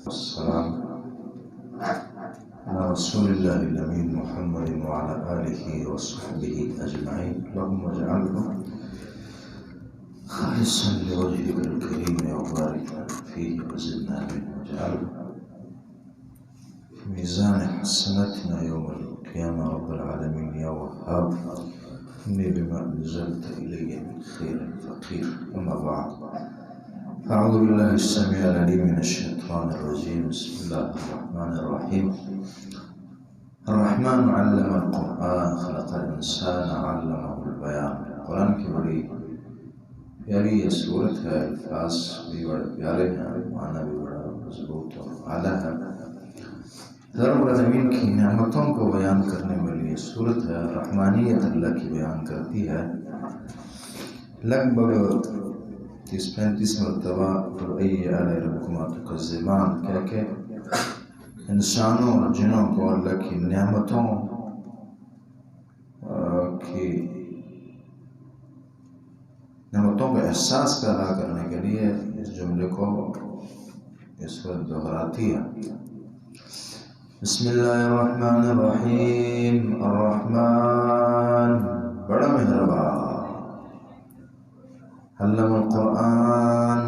والسلام على رسول الله الأمين محمد وعلى آله وصحبه أجمعين. اللهم اجعله خالصا لوجهك الكريم وبارك فيه وزدنا منه، واجعله في ميزان حسناتنا يوم القيامة رب العالمين يا وهاب. إني بما أنزلت إلي من خير فقير. أما بعد، أعوذ بالله السميع العليم من الشيطان الرجيم. بسم الله الرحمن الرحيم. الرحمن علم القرآن خلق الإنسان علمه البيان. قرآن کی بڑی پیاری یہ صورت ہے، الفاظ بھی بڑے پیارے ہیں، معنی بھی بڑا مضبوط اور اعلیٰ ہے. رب العالمین کی نعمتوں کو بیان کرنے والی یہ صورت ہے. رحمانیت اللہ کی بیان کرتی ہے. لگ بھگ 30-35 مرتبہ فَبِأَيِّ آلَاءِ رَبِّكُمَا تُكَذِّبَانِ کہہ کے انسانوں اور جنوں کو اللہ کی نعمتوں کا احساس پیدا کرنے کے لیے اس جملے کو اس وقت دہراتی ہے. بسم اللہ الرحمن الرحیم. الرحمن بڑا مہربان، علم القرآن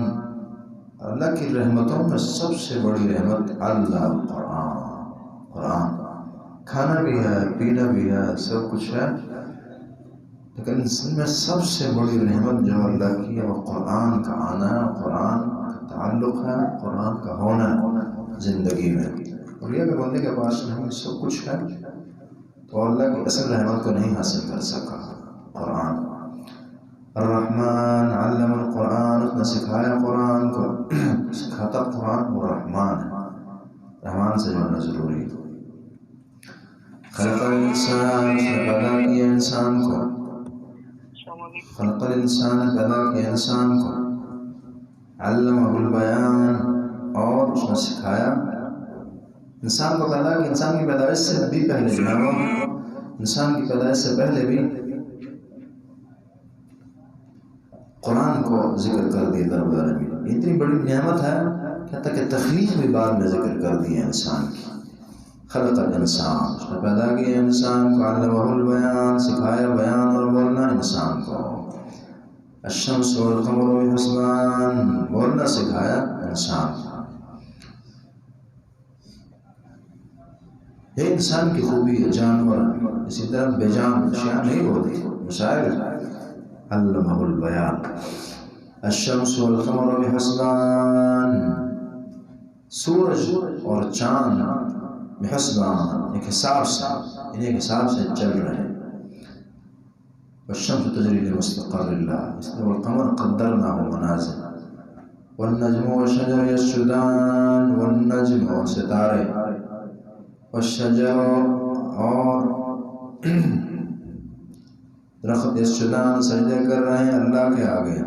اللہ کی رحمتوں میں سب سے بڑی رحمت اللہ القرآن. قرآن کھانا بھی ہے، پینا بھی ہے، سب کچھ ہے، لیکن اس میں سب سے بڑی رحمت جو اللہ کی ہے وہ قرآن کا آنا ہے، قرآن کا تعلق ہے، قرآن کا ہونا زندگی میں. اور یہ کہ بندے کے پاس نہیں سب کچھ ہے تو اللہ کی اصل رحمت کو نہیں حاصل کر سکا. قرآن الرحمن علم القرآن، اس نے سکھایا قرآن کو. سکھاتا قرآن وہ رحمان ہے، رحمان سے جڑنا ضروری ہے. خلق الانسان، اس نے پیدا کیا انسان کو. خلق الانسان، پیدا کیا انسان کو. علمہ البیان، اور اس نے سکھایا انسان کو. پیدا کیا انسان کی پیدائش سے بھی پہلے جو ہے وہ انسان کی پیدائش سے پہلے بھی قرآن کو ذکر کر دیا رب العالمین. اتنی بڑی نعمت ہے کہ کہ تخلیق بھی بعد میں ذکر کر دی ہے انسان کی. خلق الانسان، اس نے پیدا کیا انسان کو. علمہ البیان، سکھایا بیان اور بولنا انسان کو. الشمس والقمر بحسبان، بولنا سکھایا انسان کو. یہ انسان کی خوبی ہے. جانور اسی طرح بے جان اشیاء نہیں ہوتی، مسائل. علمہ البیان. الشمس والقمر بحسبان، سورج اور چاند بحسبان، ایک حساب سے، ایک حساب سے چل رہے ہیں. والشمس تجری لمستقر لها، والقمر قدرناه منازل. والنجم والشجر يسجدان، والنجم اور ستارے، والشجر اور درخت یسجدان سجدے کر رہے ہیں اللہ کے آگے.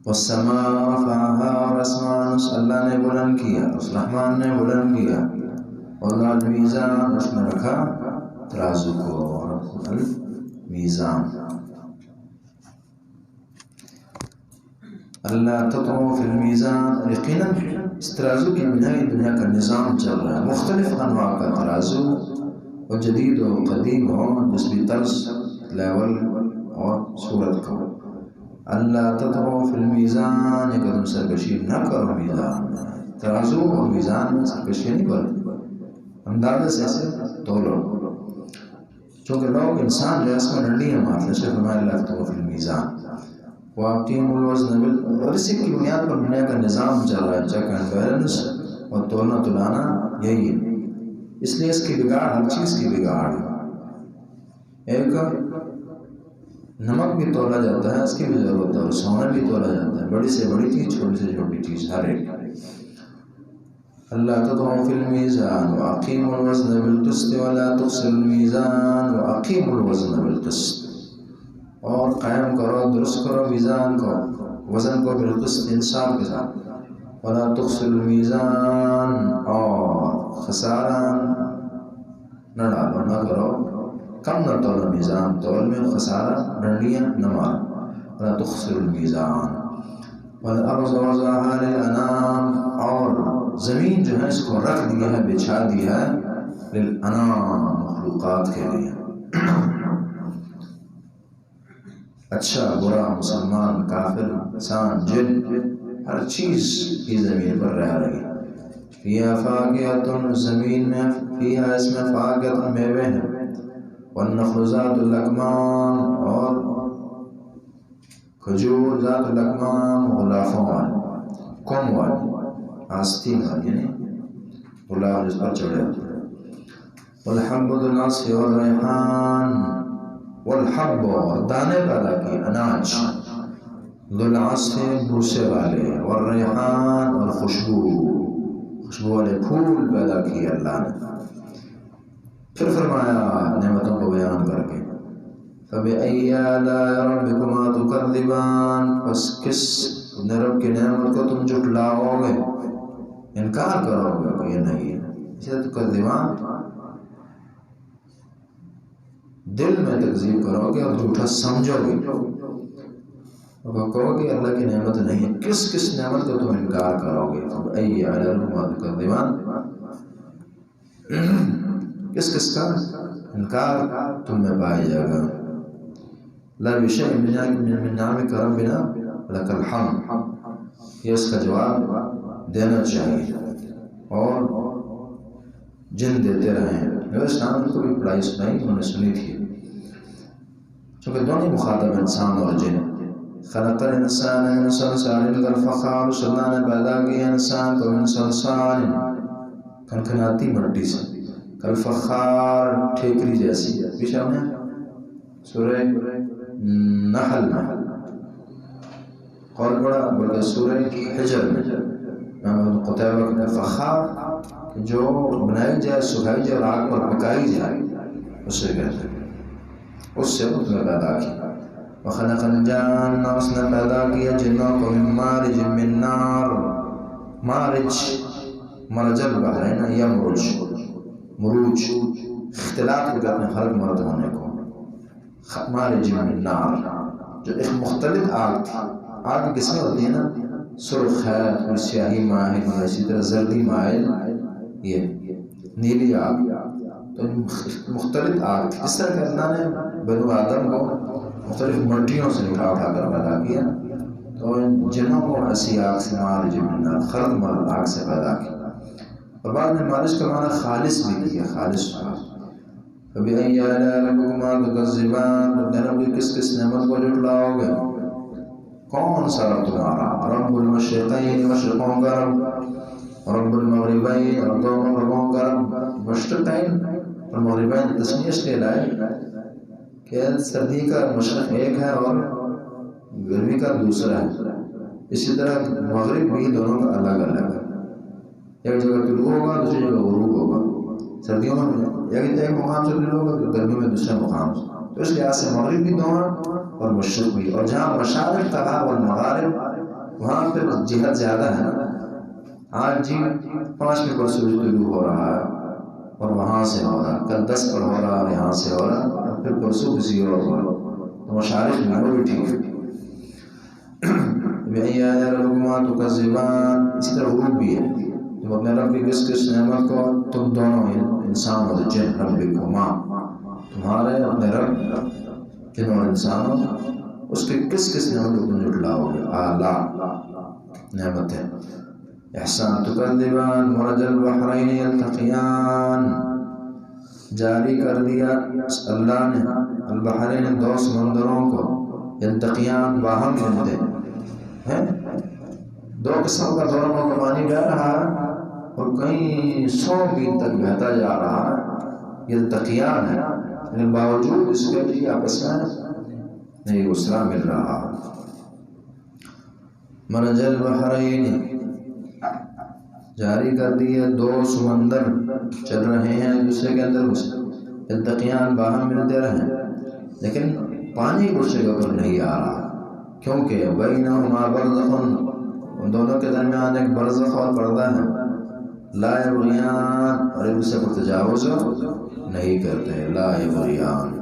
والسماء رفعها، اور آسمان اس اللہ نے بلند کیا، اس رحمان نے بلند کیا. وضع الميزان، اس نے رکھا ترازو کو. میزان اللہ تطغوا فی المیزان، یقیناً اس ترازو کی بنائی دنیا کا نظام چل رہا ہے. مختلف انواع کا ترازو، اور جدید و قدیم ہو، جس بھی طرز، لیول اور صورت کو. اللہ تطغوا فی المیزان، یہ کہ تم سرکشی نہ کرو میزان میں. ترازو اور میزان میں سرکشی نہیں کرو، اندازے سے ایسے تولو. چونکہ لوگ انسان جو ہے اس میں ڈنڈیاں مارتے ہیں. فرمایا اللہ تطغوا فی المیزان وَأَقِیمُوا الْوَزْنَ بِالْقِسْطِ، اور اسی کی بنیاد پر دنیا کا نظام چل رہا ہے. چیک اینڈ بیلنس اور تولنا تلانا یہی ہے. اس لیے اس کی بگاڑ، ہر چیز کی بگاڑ. ایک نمک بھی تولا جاتا ہے، اس کی بھی ضرورت ہے، اور سونا بھی تولا جاتا ہے. بڑی سے بڑی چیز، چھوٹی سے چھوٹی چیز، ہر ایک. اللہ تطغوا فی المیزان وَأَقِیمُوا الْوَزْنَ بِالْقِسْطِ وَلَا تُخْسِرُوا الْمِیزَانَ وَأَقِیمُوا الْوَزْنَ بِالْقِسْطِ، اور قائم کرو، درست کرو میزان کو، وزن کو، بالقسط، انصاف کے ساتھ. وَلَا تُخْسِرُوا الْمِیزَانَ، اور خسارہ نہ ڈالو، نہ کرو، کم نہ تولو میزان. تول میں خسارہ، ڈنڈیاں نہ مارو. وَلَا تُخْسِرُوا الْمِیزَانَ. والارض وضعها للانام، زمین جو ہے اس کو رکھ دیا ہے، بچھا دیا ہے للانام، مخلوقات کے لیے، اچھا برا، مسلمان کافر، انسان جن، ہر چیز کی زمین پر رہ رہی ہے۔ فیہا فاکہۃ، زمین میں، فیہا اس میں فاکہۃ میوے ہیں، والنخل ذات الاکمام، اور کھجور ذات الاکمام، غلافوں والی، کم والی، آستین والی، یعنی غلاف جس پر چڑھے ہوتے ہیں، والحب ذو العصف والریحان، والحب، اور دانے پیدا کیے، اناج، ذو العصف بوسے والے، والریحان، اور خوشبو والے پھول پیدا کیے اللہ نے۔ پھر فرمایا نعمتوں کو بیان کر کے، فَبِأَيِّ آلَاءِ رَبِّكُمَا تُكَذِّبَانِ، پس کس اپنے رب کی نعمت کو تم جھٹلاؤ گے، انکار کرو گے کہ یہ نہیں ہے۔ اسی طرح تکذبان، دل میں تکذیب کرو گے اور جھوٹا سمجھو گے، اور کہو گے اللہ کی نعمت نہیں ہے، کس نعمت کو تم انکار کرو گے۔ فَبِأَيِّ آلَاءِ رَبِّكُمَا تُكَذِّبَانِ، کس کا انکار تم میں پایا جائے گا۔ لا بشیء من نعمک ربنا لک الحمد، یہ اس کا جواب دینا چاہیے، اور جن دیتے رہیں۔ میرے اسلام کو بھی پڑھائی سنائی، انہوں نے سنی تھی، چونکہ دونوں مخاطب انسان اور جن۔ خلق الانسان من صلصال کالفخار، اللہ نے پیدا کیا انسان کو من صلصال، کھنکھناتی مٹی سے، کالفخار، ٹھیکری جیسی۔ پیچھے ہم نے سورہ نحل میں قول پڑھا، بلکہ سورہ حجر میں امام قتیبہ کے فخار، جو بنائی جائے، سکھائی جائے اور آگ پر پکائی جائے، اسے کہتے ہیں، اس سے اس نے پیدا کیا۔ وخلق الجان، اس نے پیدا کیا جنوں کو من مارج من نار، مارج مرج البحرین، یا مروج، اختلاط کو کہتے ہیں خلق مرد ہونے کو، مارج من نار، جو ایک مختلف آگ تھی۔ آگ کس میں ہوتی ہے نا، سرخ ہے، اور سیاہی مائل، اور اسی طرح زردی مائل، یہ نیلی آگ، تو مختلف آگ تھی۔ اس طرح کہ اللہ نے بنو آدم کو مختلف مٹیوں سے اٹھا کر پیدا کیا، تو جنوں کو ایسی آگ سے، مارج من نار، خلق مرد آگ سے پیدا کیا، اور بعد میں مارج کا معنی خالص بھی کیا، خالص ہوا۔ فَبِأَيِّ آلَاءِ رَبِّكُمَا تُكَذِّبَانِ، اپنے رب کی کس نعمت کو جھٹلاؤ گے؟ کون سا رب تمہارا؟ رب المشرقین، مشرقوں کا رب، رب المغربین، اور دو مغربوں کا رب۔ مشرقین اور مغربین تسمیہ اس لیے لائے کہ سردی کا مشرق ایک ہے اور گرمی کا دوسرا ہے، اسی طرح مغرب بھی دونوں کا الگ الگ ہے، ایک جگہ طلوع ہوگا، دوسری جگہ غروب ہوگا، سردیوں میں ایک مقام سے طلوع ہوگا، گرمیوں میں دوسرے مقام سے، تو اس لحاظ سے مغرب بھی دو ہیں اور مشرق بھی، اور جہاں مشارق تھا والمغارب، وہاں پھر جہت زیادہ ہے نا، آج 5 میں پر سورج طلوع ہو رہا ہے اور وہاں سے ہو رہا ہے، کل 10 پر ہو رہا ہے اور یہاں سے ہو رہا ہے، اور پھر پرسوں کسی اور ہو رہا ہے، تو مشارق میں وہ بھی ٹھیک ہے۔ بِأَيِّ آلَاءِ رَبِّكُمَا تُكَذِّبَانِ، اسی طرح غروب بھی ہے، تم اپنے رب کی کس نعمت کو، تم دونوں انسان اور جن، ربکما، تمہارے اپنے رب جن اور انسانوں، اس کے کس نعمت کو تم جھٹلاؤ گے؟ آلاء، نعمتیں، احسان، تکذبان، مرج البحرین یلتقیان، جاری کر دیا اللہ نے البحرین، 2 سمندروں کو، یلتقیان، باہم ملتے ہیں، 2 قسم کا دونوں کا پانی بہ رہا ہے اور کئی 100 میل تک بہتا جا رہا ہے، یلتقیان ہے، لیکن باوجود اس کے بھی آپس میں نہیں غسلہ مل رہا۔ مرج البحرین، جاری کر دیے 2 سمندر چل رہے ہیں ایک دوسرے کے اندر، یلتقیان، باہم ملتے رہیں، لیکن پانی اس جگہ پر نہیں آ رہا، کیونکہ بینہما برزخ، ان دونوں کے درمیان ایک برزخ اور پردہ ہے، لا یبغیان، اور ایک دوسرے پر تجاوز نہیں کرتے، لا یبغیان۔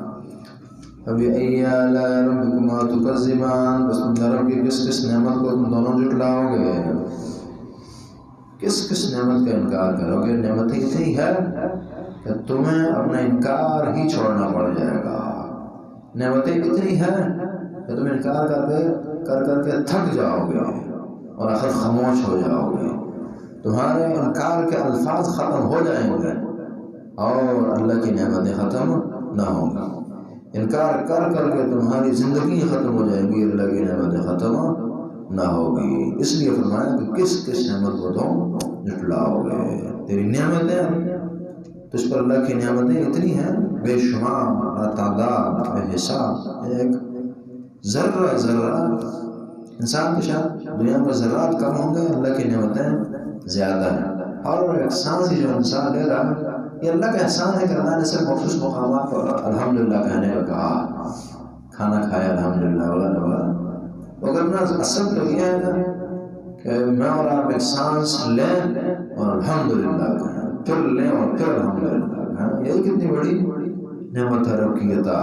فَبِأَيِّ آلَاءِ رَبِّكُمَا تُكَذِّبَانِ، بس تم رب کی کس نعمت کو تم دونوں جھٹلاؤ گے؟ کس کس نعمت کا انکار کرو گے؟ نعمت اتنی ہے کہ تمہیں اپنا انکار ہی چھوڑنا پڑ جائے گا. نعمتیں اتنی ہے کہ تم انکار کر کے تھک جاؤ گے اور آخر خاموش ہو جاؤ گے. تمہارے انکار کے الفاظ ختم ہو جائیں گے اور اللہ کی نعمتیں ختم نہ ہوں گی. انکار کر کے تمہاری زندگی ختم ہو جائے گی، اللہ کی نعمتیں ختم نہ ہوگی. اس لیے فرمایا کہ کس کس نعمت کو تم جھٹلاؤ گے. تیری نعمتیں، تجھ پر اللہ کی نعمتیں اتنی ہیں بے شمار، لا تعداد، بے حساب. ایک ذرہ انسان کے ساتھ دنیا میں ذرات کم ہوں گے، اللہ کی نعمتیں زیادہ ہیں. اور ایک سانس ہی جو انسان لے رہا ہے یہ اللہ کا احسان ہے کہ اللہ نے صرف مخصوص مقامات پر الحمدللہ کہنے کا کہا، کھانا کھایا الحمدللہ وغیرہ. وغیرہ اصل تو یہ ہے کہ میں اور آپ ایک سانس لیں اور الحمدللہ کہیں، پھر لیں اور پھر الحمدللہ کہیں. یہ کتنی بڑی نعمت ہے رب کی عطا.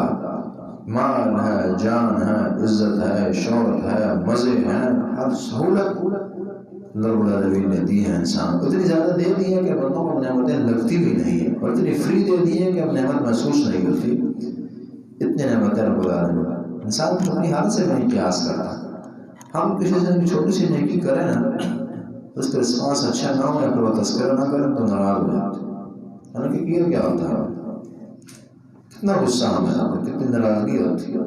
مال ہے، جان ہے، عزت ہے، شہرت ہے، مزے ہیں، ہر سہولت اللہ رب العالمین نے دی ہے. انسان کو اتنی زیادہ دے دی ہے کہ بندوں کو نعمتیں لگتی بھی نہیں ہیں، اور اتنی فری دے دی ہے کہ اب نعمت محسوس نہیں ہوتی. اتنی نعمتیں رب العالمین. انسان کو اپنی حالت سے نہیں قیاس کرتا. ہم کسی سے چھوٹی سی نیکی کریں نا، اس کا رسپانس اچھا نہ ہو یا پھر وہ تذکرہ نہ کریں تو ناراض ہو جاتے ہیں. حالانکہ کیا ہوتا ہے، کتنا غصہ ہمیں آتا ہے، کتنی ناراضگی ہوتی ہے.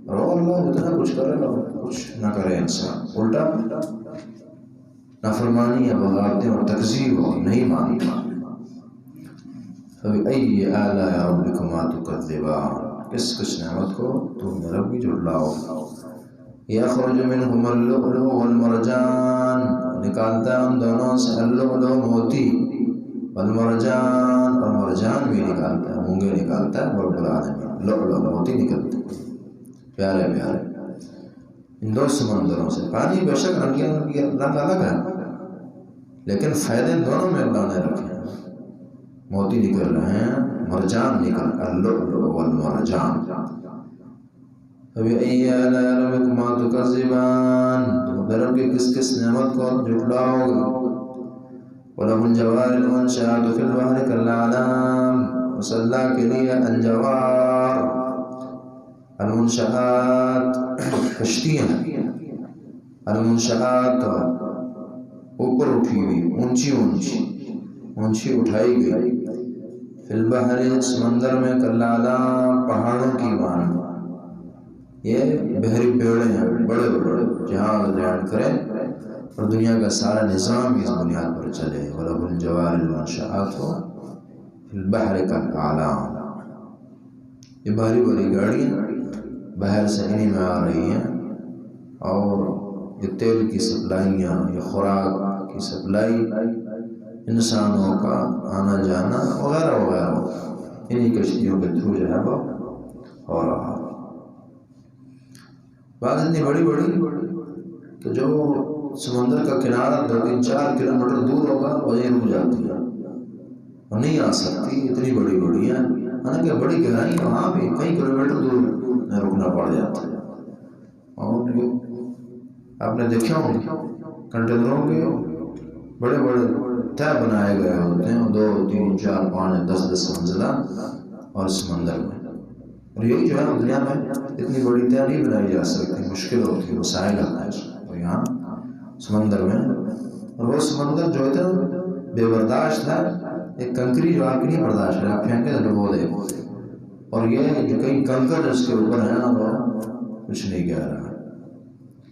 اور اللہ جتنا کچھ کرے گا کچھ نہ کرے انسان، الٹا نافرمانی یا بغاوتیں اور تکذیب ہو، نہیں مانتا. فبأي آلاء ربكما تكذبان. کس نعمت کو تم رب کی جھٹلاؤ. یخرج منهما اللؤلؤ والمرجان. نکالتا ہے ان دونوں سے اللؤلؤ موتی، والمرجان، اور مرجان بھی نکالتا ہے، مونگے نکالتا ہے رب العالمین. لؤلؤ موتی نکلتے پیارے پیارے ان دو سمندروں سے. پانی بے شک رنگ الگ ہے لیکن فائدے دونوں میں اللہ نے رکھے ہیں. موتی نکل رہے ہیں، مرجان نکل، اللؤلؤ والمرجان. فبأي آلاء ربكما تكذبان. تم رب کی کس نعمت کو جھٹلاؤ گے. وله الجوار المنشآت في البحر كالأعلام. اس اللہ کے لیے الجوار، المنشآت کشتیاں، المنشآت اوپر اٹھی ہوئی، اونچی اٹھائی گئی. فی البحر سمندر میں، کالأعلام پہاڑوں کی مانند. یہ بحری بیڑے ہیں، بڑے بڑے جہاز لینڈ کریں اور دنیا کا سارا نظام اس بنیاد پر چلے. وَلَهُ الْجَوَارِ الْمُنشَآتُ فِي الْبَحْرِ كَالْأَعْلَامِ. یہ بڑی گاڑیاں بحر سے انہی میں آ رہی ہیں، اور یہ تیل کی سپلائیاں، یہ خوراک کی سپلائی، انسانوں کا آنا جانا وغیرہ وغیرہ انہی کشتیوں کے تھرو جو ہے وہ ہو رہا. بات اتنی بڑی کہ جو سمندر کا کنارہ 2-4 کلومیٹر دور ہوگا وہیں رک جاتی ہے اور نہیں آ سکتی. اتنی بڑی ہیں، حالانکہ بڑی گہرائی وہاں بھی کئی کلومیٹر دور رکنا پڑ جاتا ہے. اور آپ نے دیکھا ہوں کنٹینروں کے بڑے طے بنائے گئے ہوتے ہیں، 2 3 4 5 10 منزلہ، اور سمندر میں. اور یہی جو ہے دنیا میں اتنی بڑی طے نہیں بنائی جا سکتی، مشکل ہوتی ہے، مسائل آتا ہے اس میں. اور یہاں سمندر میں، اور وہ سمندر جو ہے بے برداشت ہے. ایک کنکری جو آپ کی نہیں برداشت ہے، آپ پھینکے تو ڈبو دے. اور یہ جو کئی کنکر اس کے اوپر ہیں وہ کچھ نہیں کہہ رہا.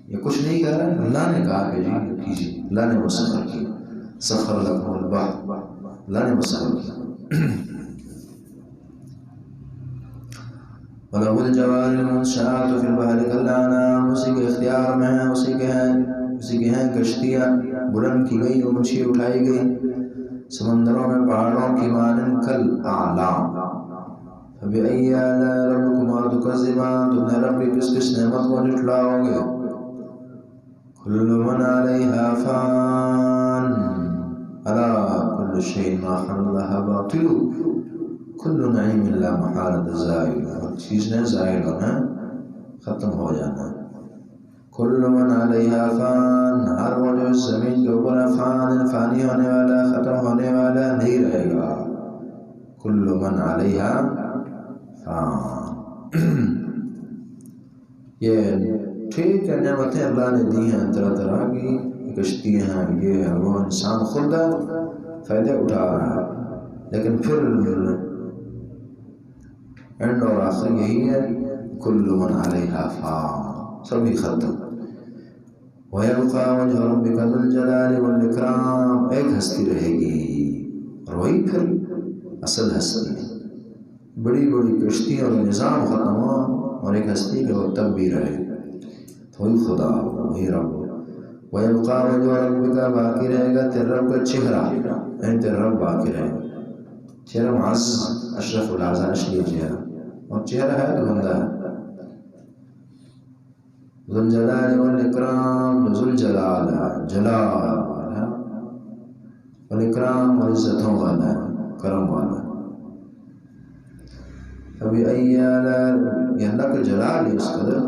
یہ کچھ نہیں کہہ رہا، اللہ نے کہا کہ جی کیجیے. اللہ نے وہ سخر کی، سخر لکم البحر، اللہ نے وہ سخر کی. وَلَهُ الْجَوَارِ الْمُنشَآتُ فِي الْبَحْرِ كَالْأَعْلَامِ. اسی کے اختیار میں ہیں، اسی کے ہیں کشتیاں بلند کی گئی، اونچی اٹھائی گئی سمندروں میں پہاڑوں کی مانند. کالأعلام. فبأي آلاء ربكما تكذبان. تم نے رب کی کس نعمت کو جھٹلاؤ گے. كل من عليها فان. ألا كل شيء ما حلها باطل. كل نعيم لا محالة زائل. ہر چیز نے زائل ہونا، ختم ہو جانا. کل من علیہا فان، ہر وہ جو زمین کے اوپر فان، فانی ہونے والا، ختم ہونے والا نہیں رہے گا. کل من علیہا فان. یہ ٹھیک ہے، نعمتیں اللہ نے دی ہیں طرح طرح کی، کشتیاں ہیں، یہ ہے وہ، انسان خود فائدے اٹھا رہا ہے، لیکن پھر اینڈ اور آخر یہی ہے کل من علیہا فان، سبھی ختم. وَيَبْقَى وَجْهُ رَبِّكَ ذُو الْجَلَالِ وَالْإِكْرَامِ، ایک ہستی رہے گی اور وہی پھر اصل ہستی ہے. بڑی بڑی کشتی اور نظام ختم ہوا اور ایک ہستی کہ وہ تب بھی رہے، تو وہی خدا، وہی رب. وَيَبْقَى وَجْهُ رَبِّكَ، باقی رہے گا تیرے رب کا چہرہ، یعنی تیرے رب باقی رہے گا. چہرہ معز اشرف العزا اشلی چہرہ، اور چہرہ ہے تو بندہ ہے. ذو الجلال والاکرام، ذو الجلال جلال والا، والاکرام اور عزتوں والا، کرم والا. ابھی یہ اللہ کا جلال ہے، اس قدر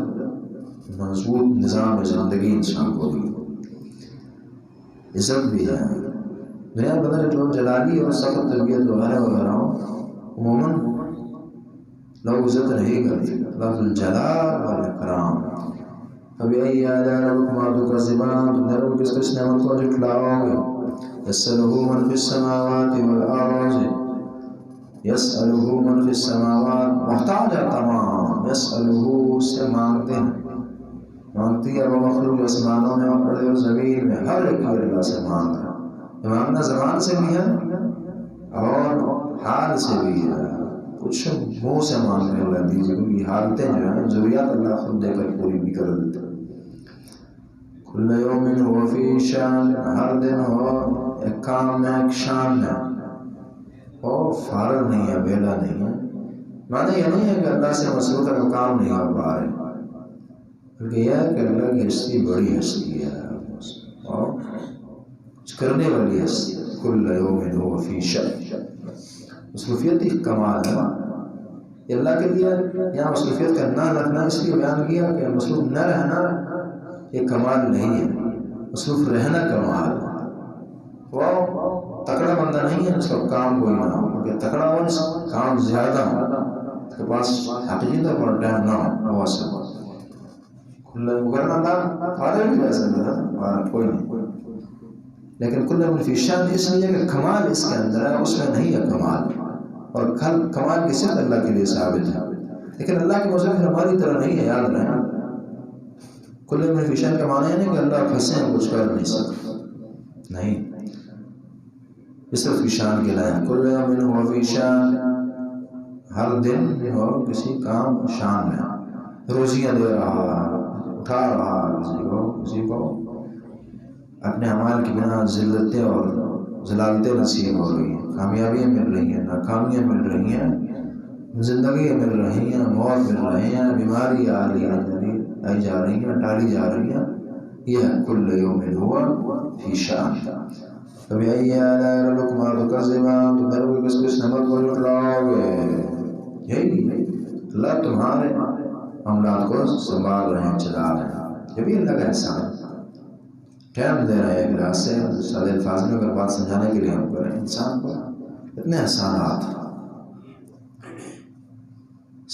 مضبوط نظام زندگی انسان کو دی، عزت بھی ہے. دنیا بدر جو جلالی اور سخت طبیعت وغیرہ وغیرہ عموماً لوگ عزت نہیں کرتے. لفظ الجلال والاکرام. ابھی ربکما تکذبان، تم نے رب کس کس نعمت کو جھٹلاؤ گے. یسألہ من فی السماوات والارض، یسألہ من فی السماوات، محتاج ہے تمام، یسألہ سے مانگتے ہیں، مانگتی ہے وہ مخلوق آسمانوں میں اور زمین میں، ہر ایک اللہ سے مانگ رہا. مانگنا زبان سے بھی ہے اور حال سے بھی ہے. کچھ منہ سے مانگنے اللہ دیجیے، کیونکہ حالتیں جو ہیں ضروریات اللہ خود دے کر پوری بھی کر دیتے. کل یوم ہو فی شان، ہر دن ہو ایک کام میں، ایک شان میں، وہ فارغ نہیں ہے، ویلا نہیں ہے. معنی یہ نہیں ہے کہ اللہ سے مصروف کا کام نہیں ہو پا رہے، بلکہ یہ ہے کہ اللہ کی ہستی بڑی ہستی ہے اور کچھ کرنے والی ہستی. کل یوم ہو فی شان، مصروفیت ایک کمال ہے. یہ اللہ کے لیے یہاں مصروفیت کا نہ رکھنا اس لیے بیان کیا کہ مصروف نہ رہنا یہ کمال نہیں ہے، مصروف رہنا کمال ہے. وہ تکڑا بندہ نہیں ہے جس کا کام کوئی نہ ہو، کیونکہ تکڑا ہو جس کام زیادہ ہو، اس کے پاس حقیقی طور پر ٹائم نہ ہو، وہ سے ورنہ اللہ فارغ بھی ایسا نہیں، کوئی نہیں. لیکن کل من فی شان اس لیے کہ کمال اس کے اندر ہے، اس میں نہیں ہے کمال، اور کمال کی صرف اللہ کے لیے ثابت ہے. لیکن اللہ کے مذہب ہماری طرح نہیں ہے، یاد رہنا. کل من فی شان کا معنی ہے نہیں کہ اللہ پھنسے ہیں کچھ کر نہیں سکتا، نہیں، صرف فی شان کے لائے. کل من ہو فی شان، ہر دن ہو کسی کام شان میں، روزیاں دے رہا، اٹھا رہا کسی کو اپنے اعمال کی بنا ذلتیں اور ذلالتیں نصیب ہو رہی ہیں، کامیابیاں مل رہی ہیں، ناکامیاں مل رہی ہیں، زندگیاں مل رہی ہیں، موت مل رہی ہیں، بیماری آ رہی ہیں، آئی جا رہی ہیں، ٹالی جا رہی ہیں. یہ ہے کل یوم ہوا فی شان. فبأي آلاء ربكما تكذبان، تم نے کس کس نعمت کو جھٹلاؤ گے. یہی اللہ تمہارے معاملات کو سنبھال رہے ہیں، چلا رہے ہیں. یہ بھی اللہ کا احسان ہے. ٹائم دے رہے ہیں ایک رات سے سادے الفاظ میں اگر بات سمجھانے کے لیے ہم کریں انسان کو اتنے احسانات.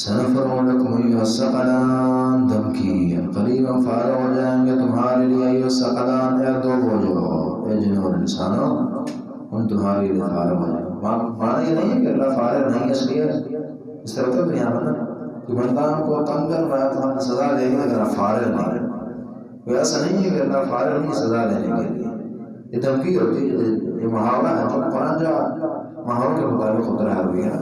سنفرغ لكم أيها الثقلان، دھمکی قریبا فارغ ہو جائیں گے تمہارے لیے أيها الثقلان، اے دو بوجھو، اے جنوں اور انسانوں، ہم تمہارے لیے فارغ ہو جائیں گے. معنی یہ نہیں ہے کہ اللہ فارغ نہیں ہے، اس لیے اس طرح تو دنیا میں کہ بندہ کو تنگ کر رہا ہے تو ہم سزا دیں گے اگر فارغ نہیں ہے. کوئی ایسا نہیں ہے کہ اللہ فارغ نہیں سزا دینے کے لیے. یہ دھمکی ہوتی ہے، یہ محاورہ ہے جو قرآن جو محاوروں کے مطابق اترا ہے ہوئی ہے.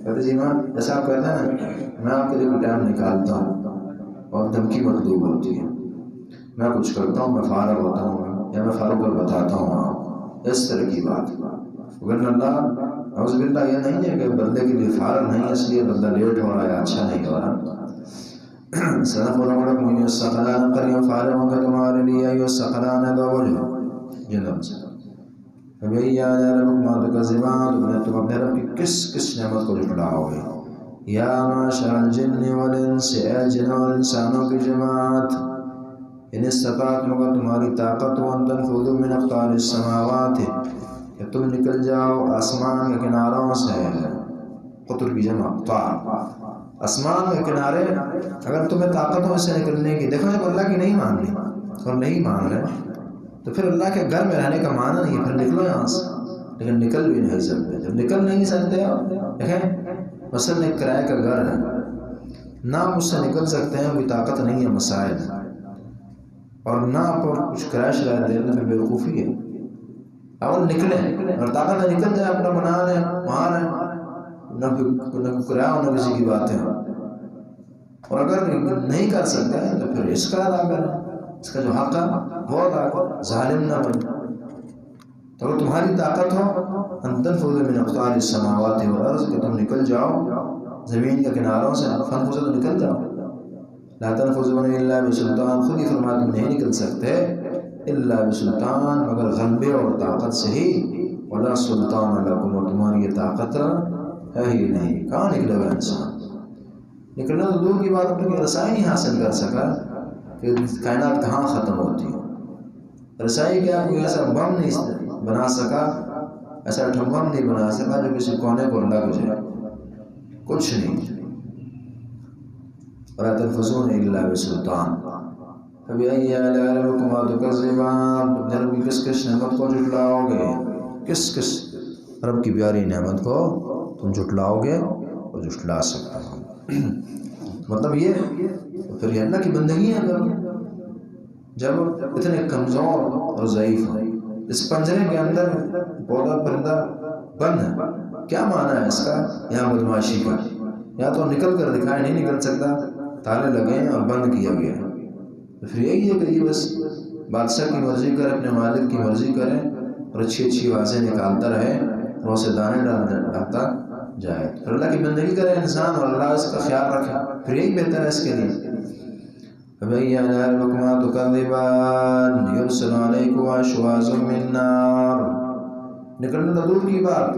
کہتے جی میں جیسا آپ کہتے ہیں نا، میں آپ کے لیے کوئی ٹائم نکالتا ہوں اور دھمکی مطلوب ہوتی ہے، میں کچھ کرتا ہوں، میں فارغ ہوتا ہوں یا میں فارغ کر بتاتا ہوں آپ، اس طرح کی بات. ورنہ اللہ نعوذ باللہ یہ نہیں ہے کہ بندے کے لیے فارغ نہیں ہے اس لیے بندہ لیٹ ہو رہا ہے، اچھا نہیں ہو رہا. سنفرغ لكم أيها الثقلان، قریب فارغ ہوں گے تمہارے لیے أيها الثقلان، ہے دو بوجھو جنوں سے. فبأي آلاء ربكما تكذبان، تم اپنے رب کی کس کس نعمت کو جھٹلاؤ گے. یا معشر الجن والانس، اے جن اور انسانوں کی جماعت، ان استطاعتم اگر تمہاری طاقت ہو ان تنفذوا من اقطار السماوات کہ تم نکل جاؤ آسمان کے کناروں سے، قطر کی جمع اقطار، آسمان کے کنارے اگر تمہیں طاقت ہو اس سے نکلنے کی. دیکھو جب اللہ کی نہیں مان لی اور نہیں مان رہے تو پھر اللہ کے گھر میں رہنے کا معنی نہیں ہے، پھر نکلو یہاں سے. لیکن نکل بھی نہیں سکتے. جب نکل نہیں سکتے دیکھیں مثلا ایک کرائے کا گھر ہے، نہ آپ اس سے نکل سکتے ہیں، کوئی طاقت نہیں ہے، مسائل اور نہ آپ کچھ کرایہ شرائط دے رہے ہیں، بیوقوفی ہے. اول نکلیں اور طاقت ہے نکل جائے، اپنا بنا رہے ہیں وہاں رہیں، نہ کرایہ نہ کسی کی بات ہے. اور اگر نہیں کر سکتے تو پھر اس کا ادا کریں، اس کا جو حق ہے وہ ادا کریں، ظالم نہ بنے. تو اگر تمہاری طاقت ہو ان تنفذوا من اقطار السماوات والارض کہ تم نکل جاؤ زمین کے کناروں سے، فانفذوا تو نکل جاؤ. لا تنفذون الا بسلطان، خود ہی فرمایا تم نہیں نکل سکتے الا بسلطان مگر غلبے اور طاقت سے ہی. ولا سلطان لکم، اور تمہاری یہ طاقت ہے ہی نہیں. کہاں نکلے گا انسان؟ نکلنا تو دور کی بات، اپنی رسائی نہیں حاصل کر سکا کہ کائنات کہاں ختم ہوتی ہے. رسائی کیا کوئی ایسا بم نہیں بنا سکا، ایسا بم نہیں بنا سکا جو کسی کونے کو لگ جائے، کچھ نہیں. ولا تنفذون الا بسلطان. فبأي آلاء ربكما تكذبان، تم جناب کی کس کس نعمت کو جھٹلاؤ گے، کس کس رب کی پیاری نعمت کو تم جھٹلاؤ گے اور جھٹلا سکتا ہو. مطلب یہ پھر یہ اللہ کی بندگی ہے. اگر جب اتنے کمزور اور ضعیف ہیں، اس پنجرے کے اندر پودا پرندہ بند ہے، کیا معنی ہے اس کا یہاں بدماشی کا؟ یا تو نکل کر دکھائے، نہیں نکل سکتا، تالے لگے ہیں اور بند کیا گیا. تو پھر یہی ہے کہ یہ بس بادشاہ کی مرضی کرے، اپنے مالک کی مرضی کرے اور اچھی اچھی آوازیں نکالتا رہے اور اسے دانے ڈالتا جائے. پھر اللہ کی بندگی کرے انسان اور اللہ اس کا خیال رکھے، پھر یہی بہتر ہے اس کے لیے. فبأي آلاء ربكما تكذبان يرسل عليكما شواظ من نار. نکلنا تو دور کی بات،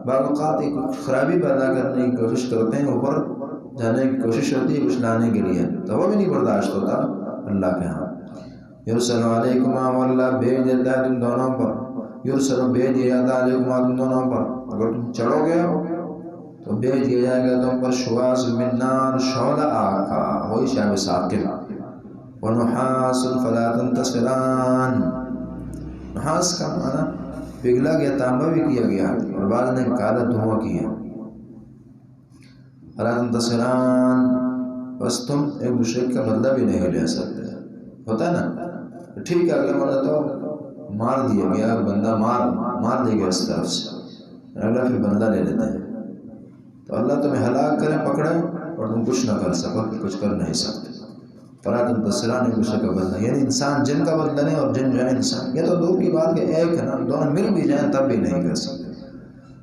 بعض اوقات ایک خرابی پیدا کرنے کی کوشش کرتے ہیں، اوپر جانے کی کوشش ہوتی ہے کچھ لانے کے لیے، تو وہ بھی نہیں برداشت ہوتا اللہ کے ہاں. یرسل علیکما، اللہ بھیج دیتا ہے تم دونوں پر، یرسل بھیج دیا جاتا ہے علیکما تم دونوں پر. اگر تم چڑھو گے تو بھیج دیا جائے گا تم پر شواظ من نار، شعلہ آگ کا، وہی شاب ثاقب. ونحاس فلا تنتصران، نحاس کا معنی پگھلا گیا تانبا بھی کیا گیا اور بعد نے کالا دھواں کیا. فلا تنتصران، بس تم ایک دوسرے کا بدلہ بھی نہیں لے سکتے. ہوتا ہے نا، ٹھیک ہے اگلا بندہ تو مار دیا گیا، بندہ مار دیا گیا اس طرف سے، اگلا پھر بدلہ لے لیتے ہیں. تو اللہ تمہیں ہلاک کرے، پکڑے اور تم کچھ نہ کر سکو، کچھ کر نہیں سکتے. فلا تنتصران، ایک دوسرے کا بدلہ، یعنی انسان جن کا بدلہ نہیں اور جن جو ہے انسان. یہ تو دور کی بات کہ ایک ہے نا، دونوں مل بھی جائیں تب بھی نہیں کر سکتے.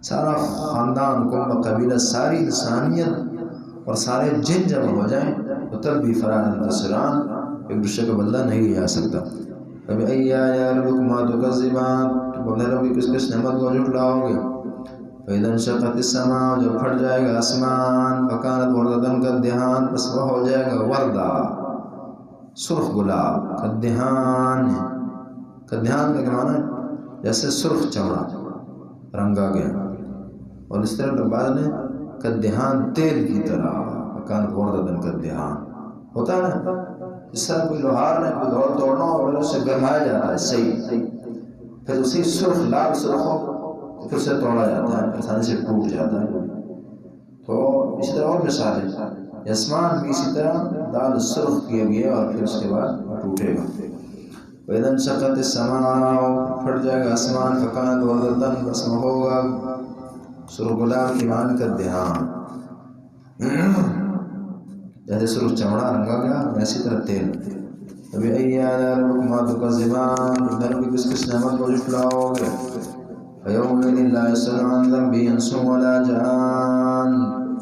سارا خاندان قوم قبیلہ ساری انسانیت اور سارے جن جمع ہو جائیں تو تب بھی فلا تنتصران، ایک دوسرے کا بدلہ نہیں لیا سکتا. فبأي آلاء ربكما تكذبان، تو اپنے رب کی کس کس نعمت کو جھٹلاؤ گے. فإذا انشقت السماء، جب پھٹ جائے گا آسمان، فكانت وردة كالدهان، بس وہ ہو جائے گا وردہ، سرخ گلاب. کدہان، کدہان کا معنی جیسے سرخ چمڑا رنگا گیا، اور اس طرح بعد نے کدہان تیل کی طرح، فكانت وردة كالدهان. ہوتا ہے نا اس طرح کوئی لوہار نے کوئی دور توڑنا اور اس سے گرمایا جاتا ہے صحیح، پھر اسی سرخ لال سرخ ہو پھر سے توڑا جاتا ہے، آسانی سے ٹوٹ جاتا ہے. تو اسی طرح اور مثال ہے، آسمان بھی اسی طرح دال سرخ کیا گیا اور پھر اس کے بعد ٹوٹے گا. وَإِذَا انشَقَّتِ السَّمَاءُ، پھٹ جائے گا آسمان، فَكَانَتْ وَرْدَةً، بس ہوگا سرخ گلاب کی مانند کدہان، جیسے سرخ چمڑا رنگا گیا ویسی طرح تیل. فبأي آلاء ربكما تكذبان، تم دونوں کی کس کس نعمت کو جھٹلاؤ گے. فيومئذ لا يسأل عن ذنبه إنس ولا جان،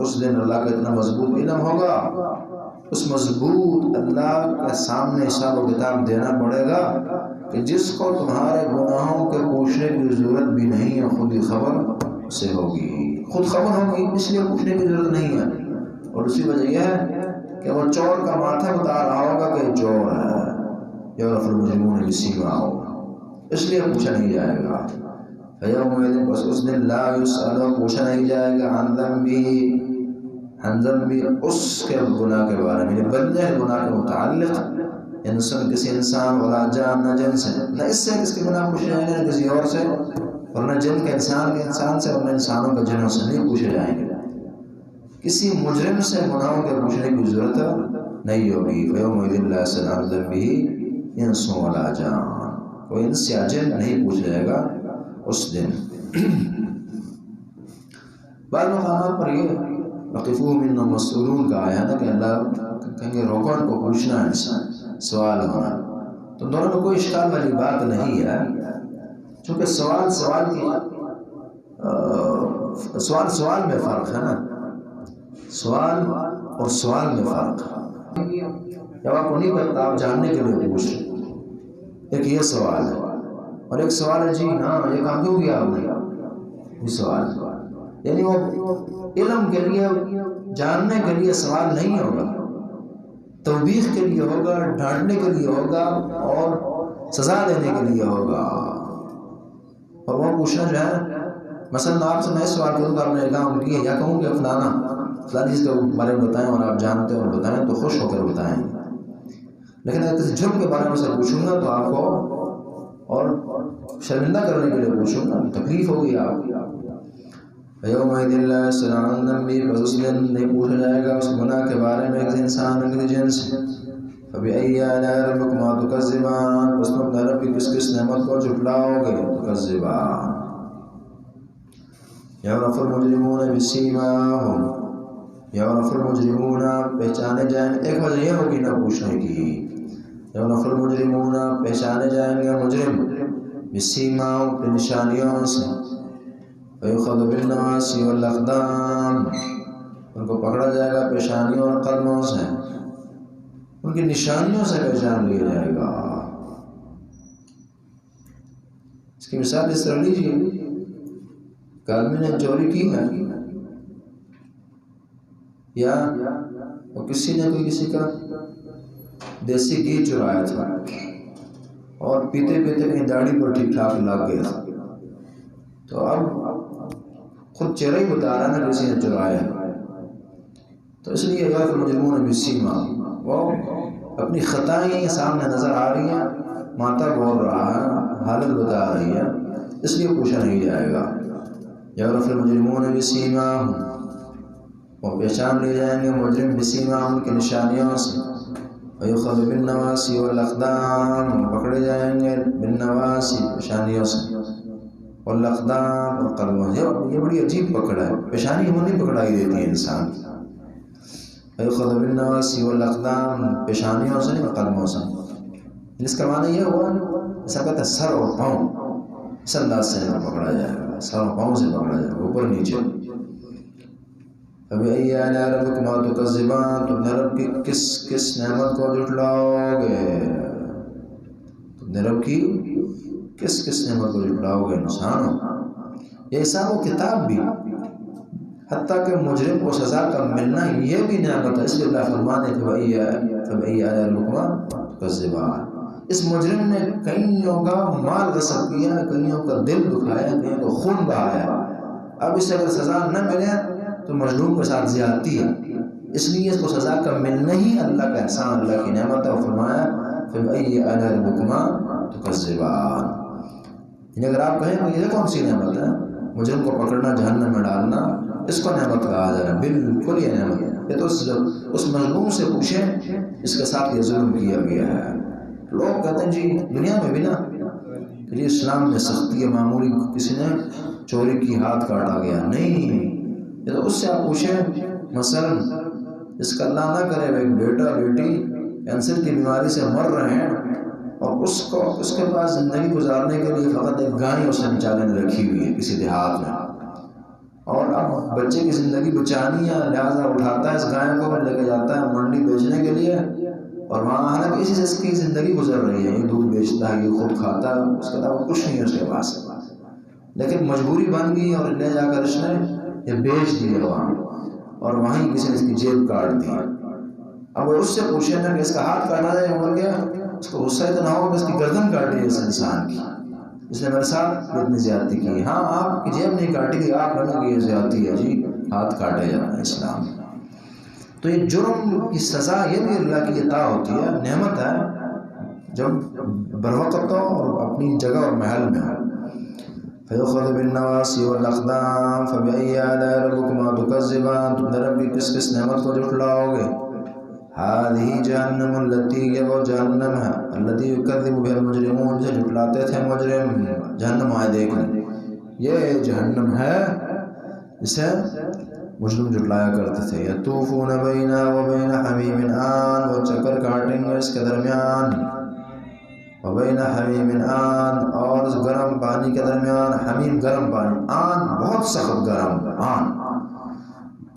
اس دن اللہ کا اتنا مضبوط علم ہوگا، اس مضبوط اللہ کے سامنے حساب و کتاب دینا پڑے گا کہ جس کو تمہارے گناہوں کے پوچھنے کی ضرورت بھی نہیں ہے، خود ہی خبر سے ہوگی، خود خبر ہوگی، اس لیے پوچھنے کی ضرورت نہیں ہے. اور اسی وجہ یہ ہے کہ وہ چور کا ماتھا بتا رہا ہوگا کہ چور ہے، یعرف المجرمون بسیماہم، اس لیے پوچھا نہیں جائے گا. فیومئذ، بس اس دن لا یسأل، پوچھا نہیں جائے گا عن ذنبہ، عن ذنبہ، اس کے گناہ کے بارے میں، بندے گناہ کے متعلق انسان، کسی انسان، ولا جان، نہ جن سے، نہ اس سے کس کے گناہ پوچھے جائیں گے، نہ کسی اور سے، اور نہ جن کے انسان کے انسان سے، اور نہ انسانوں کے جنوں سے نہیں پوچھے جائیں گے. کسی مجرم سے گناہوں کے پوچھنے کی ضرورت نہیں ہوگی. فیومئذ لا یسأل عن ذنبہ انس ولا جان، کوئی انس یا جن نہیں پوچھا جائے گا اس دن. بعض مقامات پر یہ وقفوہم انہم مسئولون کا آیا نا کہ اللہ کہیں گے روکو ان کو پوچھنا ہے، سوال ہونا. تو دونوں میں کوئی اشکال والی بات نہیں ہے، چونکہ سوال میں فرق ہے نا، سوال اور سوال میں فرق ہے. جب آپ کو نہیں پتا آپ جاننے کے لیے پوچھ رہے، ایک یہ سوال ہے، اور ایک سوال ہے جی ہاں یہ کام کیوں کیا آپ نے، یہ سوال. یعنی وہ علم کے لیے، جاننے کے لیے سوال نہیں ہوگا، توبیخ کے لیے ہوگا، ڈانٹنے کے لیے ہوگا، اور سزا دینے کے لیے ہوگا. اور وہ پوچھنا جو ہے، مثلا آپ سے میں سوال کروں کہ آپ نے کام کیا، یا کہوں کہ فلانا چیز کے بارے میں بتائیں اور آپ جانتے ہیں اور بتائیں تو خوش ہو کر بتائیں. لیکن اگر کسی جرم کے بارے میں سے پوچھوں گا تو آپ کو اور شرمندہ کرنے کے لیے پوچھوں گا، تکلیف ہوگی آپ. یومئذ لا یسأل عن ذنبہ، بس اس دن نہیں پوچھا جائے گا اس گناہ کے بارے میں کسی انسان نے کسی جن سے. فبأي آلاء ربکما تکذبان، بس تم اپنے رب کی کس کس نعمت کو جھٹلاؤ گے. تکذبان. یعرف المجرمون بسیماہم، یعرف المجرمون، پہچانے جائیں گے. ایک وجہ یہ ہوگی نہ پوچھنے کی، یعرف المجرمون، پہچانے جائیں گے مجرم، بسیماہم، اپنی نشانیوں سے. فیؤخذ بالنواصی والاقدام، ان کو پکڑا جائے گا پیشانیوں اور قدموں سے، ان کی نشانیوں سے پہچان لیا جائے گا. اس کی مثال اس طرح لیجیے کہ آدمی نے چوری کی ہے، یا کسی نے کوئی کسی کا دیسی گھی چرایا تھا اور پیتے پیتے کہیں داڑھی پر ٹھیک ٹھاک لگ گیا، تو اب خود چہرہ ہی بتا رہا نا کسی نے چرایا. تو اس لیے یعرف المجرمون بسیماہم، وہ اپنی خطائیں سامنے نظر آ رہی ہیں، ماتا بول رہا ہے، حالت بتا رہی ہے، اس لیے پوچھا نہیں جائے گا. یعرف المجرمون بسیماہم، وہ پہچان لیے جائیں گے مجرم بسیماہم کی نشانیوں سے. ویؤخذ بالنواصی والاقدام، پکڑے جائیں گے بالنواصی پیشانیوں سے، والاقدام اور قدموں سے. یہ بڑی عجیب پکڑ ہے، پیشانی وہ نہیں پکڑائی دیتی ہے انسان. ویؤخذ بالنواصی والاقدام، پیشانیوں سے اور قدموں سے. اس کا معنی یہ ہوا ایسا کہتا ہے سر اور پاؤں، اس انداز سے پکڑا جائے گا، سر اور پاؤں سے پکڑا جائے گا، اوپر نیچے. فبأي آلاء ربکما تکذبان، تم نے رب کی کس کس نعمت کو جھٹلاؤ گے، تم نے رب کی کس کس نعمت کو جھٹلاؤ گے انسانوں. یہ حساب و کتاب بھی، حتیٰ کہ مجرم کو سزا کا ملنا یہ بھی نعمت ہے. اس لیے اللہ فرمانے فبأي آلاء ربکما تکذبان. اس مجرم نے کئیوں کا مال غصب کیا، کئیوں کا دل دکھایا، کئیوں کو خون بہایا. اب اس سے اگر سزا نہ ملے تو مظلوم کے ساتھ زیادتی ہے، اس لیے اس کو سزا کا ملنا ہی اللہ کا احسان، اللہ کی نعمت ہے. اور فرمایا فبأي آلاء ربکما تکذبان. یعنی اگر آپ کہیں کہ یہ کون سی نعمت ہے، مجرم کو پکڑنا، جہنم میں ڈالنا، اس کو نعمت کہا جا رہا ہے؟ بالکل یہ نعمت ہے. یہ تو اس مظلوم سے پوچھیں اس کے ساتھ یہ ظلم کیا گیا ہے. لوگ کہتے ہیں جی دنیا میں بھی نا کہ جی اسلام میں سختی ہے، معمولی کسی نے چوری کی ہاتھ کاٹا گیا، نہیں. یہ تو اس سے آپ پوچھیں، مثلا اس کا اللہ نہ کرے ایک بیٹا بیٹی کینسر کی بیماری سے مر رہے ہیں، اور اس کے پاس زندگی گزارنے کے لیے فقط ایک گائے اس نے بیچارے نے رکھی ہوئی ہے کسی دیہات میں، اور اب بچے کی زندگی بچانی ہے، لہٰذا اٹھاتا ہے اس گائے کو، لے کے جاتا ہے منڈی بیچنے کے لیے، اور وہاں حالانکہ اسی سے اس کی زندگی گزر رہی ہے، یہ دودھ بیچتا ہے، یہ خود کھاتا ہے، اس کے علاوہ کچھ نہیں ہے اس کے پاس، لیکن مجبوری بن گئی اور لے جا کر اس نے یہ بیچ دیا وہاں، اور وہیں کسی نے اس کی جیب کاٹ دی. اب وہ اس سے پوچھے نا کہ اس کا ہاتھ کاٹا جائے، مر گیا، اس کو غصہ اتنا ہوگا کہ اس کی گردن کاٹی ہے اس انسان کی، اس نے میرے ساتھ اتنی زیادتی کی. ہاں آپ کی جیب نہیں کاٹی گئی، آپ لوگوں کی یہ زیادتی ہے جی، ہاتھ کاٹے جانا ہے اسلام. تو یہ جرم کی سزا یہ بھی اللہ کی عطا ہوتی ہے، نعمت ہے جب بروقت ہو اور اپنی جگہ اور محل میں ہو. فَيُؤْخَذُ بِالنَّوَاصِي وَالْأَقْدَامِ فَبِأَيِّ آلَاءِ رَبِّكُمَا تُكَذِّبَانِ. تم نے رب کی کس کس نعمت کو جھٹلاؤ گے؟ هذه جہنم التي، یہ وہ جہنم ہے، التي يكذب بها المجرمون، جسے جھٹلاتے تھے مجرم. جہنم آئے دیکھ لیں، یہ جہنم ہے جسے مجرم جھٹلایا کرتے تھے. یطوفون بینہا وبین حمیم آن، وہ چکر کاٹیں گے اس کے درمیان، وبین حمیم آن، اور اس گرم پانی کے درمیان. حمیم گرم پانی، آن بہت سخت گرم، آن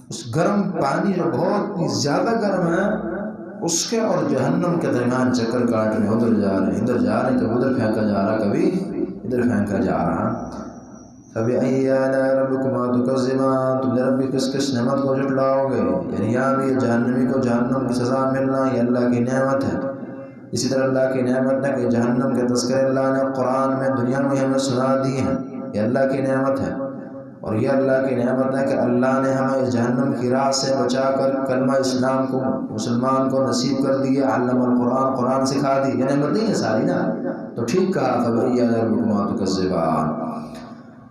اس گرم پانی جو بہت ہی زیادہ گرم ہے اس کے اور جہنم کے درمیان چکر کاٹ رہے ہیں. ادھر جا رہے ہیں، ادھر جا رہے ہیں، کبھی ادھر پھینکا جا رہا، کبھی ادھر پھینکا جا رہا. فَبِأَيِّ آلَاءِ رَبِّكُمَا تُكَذِّبَانِ. تم نے رب کی کس کس نعمت کو جھٹلاؤ گے؟ یعنی یہاں بھی جہنمی کو جہنم کی سزا ملنا یہ اللہ کی نعمت ہے. اسی طرح اللہ کی نعمت ہے کہ جہنم کے تذکرے اللہ نے قرآن میں دنیا میں ہمیں سنا دی ہیں، یہ اللہ کی نعمت ہے. اور یہ اللہ کی نعمت ہے کہ اللہ نے ہمیں اس جہنم کی راہ سے بچا کر کلمہ اسلام کو مسلمان کو نصیب کر دی. علم القرآن، قرآن سکھا دی. یہ نعمت نہیں ہے ساری نا، تو ٹھیک کہا. فَبِأَيِّ آلَاءِ رَبِّكُمَا تُكَذِّبَانِ.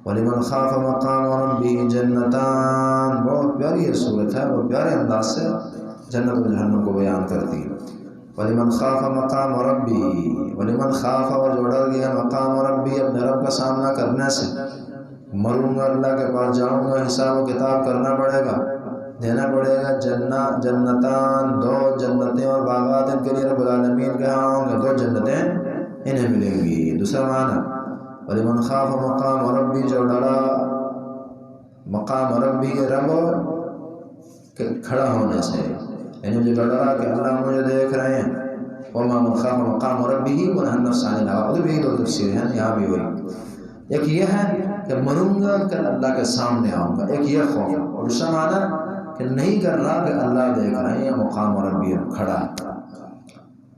وَلِمَنْ خَافَ مَقَامَ رَبِّهِ جَنَّتَانِ. بہت پیاری یہ صورت ہے، بہت پیارے انداز سے جنت و جہنم کو بیان کرتی ہے. وَلِمَنْ خَافَ مَقَامَ رَبِّهِ، وَلِمَنْ خَافَ، اور جو ڈر گیا مقام ربی، اپنے رب کا سامنا کرنے سے. مروں گا، اللہ کے پاس جاؤں گا، حساب و کتاب کرنا پڑے گا، دینا پڑے گا. جنتان، دو جنتیں اور باغات ان کے لیے رب العالمین کے ہاں ہوں گے، دو جنتیں انہیں ملیں گی. دوسرا معنی وَلِمَنْ خَافَ مَقَامَ رَبِّ، جو ڈرا مقام ربی، رب کے کھڑا ہونے سے، یعنی جو ڈرا کہ اللہ مجھے دیکھ رہے ہیں. وَمَا مَنْ خَافَ مَقَامَ رَبِّهِ وَنَهَى النَّفْسَ عَنِ الْهَوَىٰ. ادھر بھی دو تفسیر ہیں، یہاں بھی وہی. ایک یہ ہے کہ مروں گا کہ اللہ کے سامنے آؤں گا، ایک یہ خوف. اور دوسرا معنی کہ نہیں کر رہا کہ اللہ دیکھ رہے ہیں، یا مقام ربی کھڑا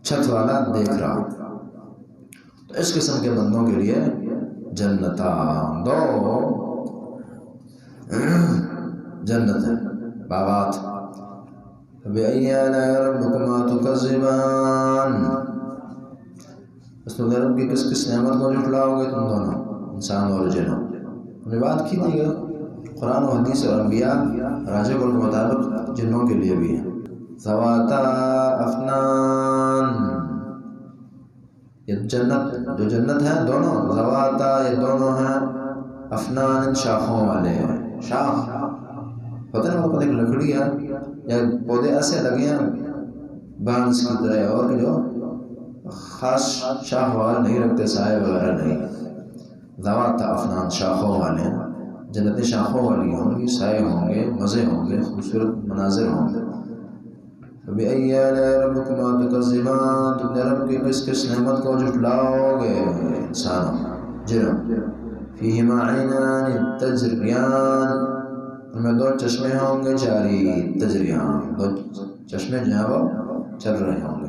چھت والا دیکھ رہا. تو اس قسم کے بندوں کے لیے جنتان، دو جنت ہے، باغات. فَبِأَيِّ آلَاءِ رَبِّكُمَا تُكَذِّبَانِ. اس تو رب کی کس کس نعمت کو جھٹلاؤ گے تم دونوں، انسان اور جنوں. ہم نے بات کی تھی کہ قرآن و حدیث اور انبیاء راجع قول کے مطابق جنوں کے لیے بھی ہیں. ذواتا افنان، یہ جنت جو جنت ہے دونوں، ذواتا یہ دونوں ہیں، افنان شاخوں والے ہیں. شاخ پتہ نہیں وہ ایک لکڑی ہے یا پودے ایسے لگے ہیں بانس کی طرح، اور جو خاص شاخ والا نہیں رکھتے، سائے وغیرہ نہیں. ذوات افنان، شاخوں والے ہیں. جنتیں شاخوں والی ہوں گی، سائے ہوں گے، مزے ہوں گے، خوبصورت مناظر ہوں گے. فَبِأَيِّ آلَاءِ رَبِّكُمَا تُكَذِّبَانِ. تم نے رب کی کس کس نعمت کو جھٹلاؤ گے انسانوں جنوں. فِيهِمَا عَيْنَانِ تَجْرِيَانِ. ان میں دو چشمے ہوں گے جاری، تجریان، دو چشمے جو ہیں وہ چل رہے ہوں گے.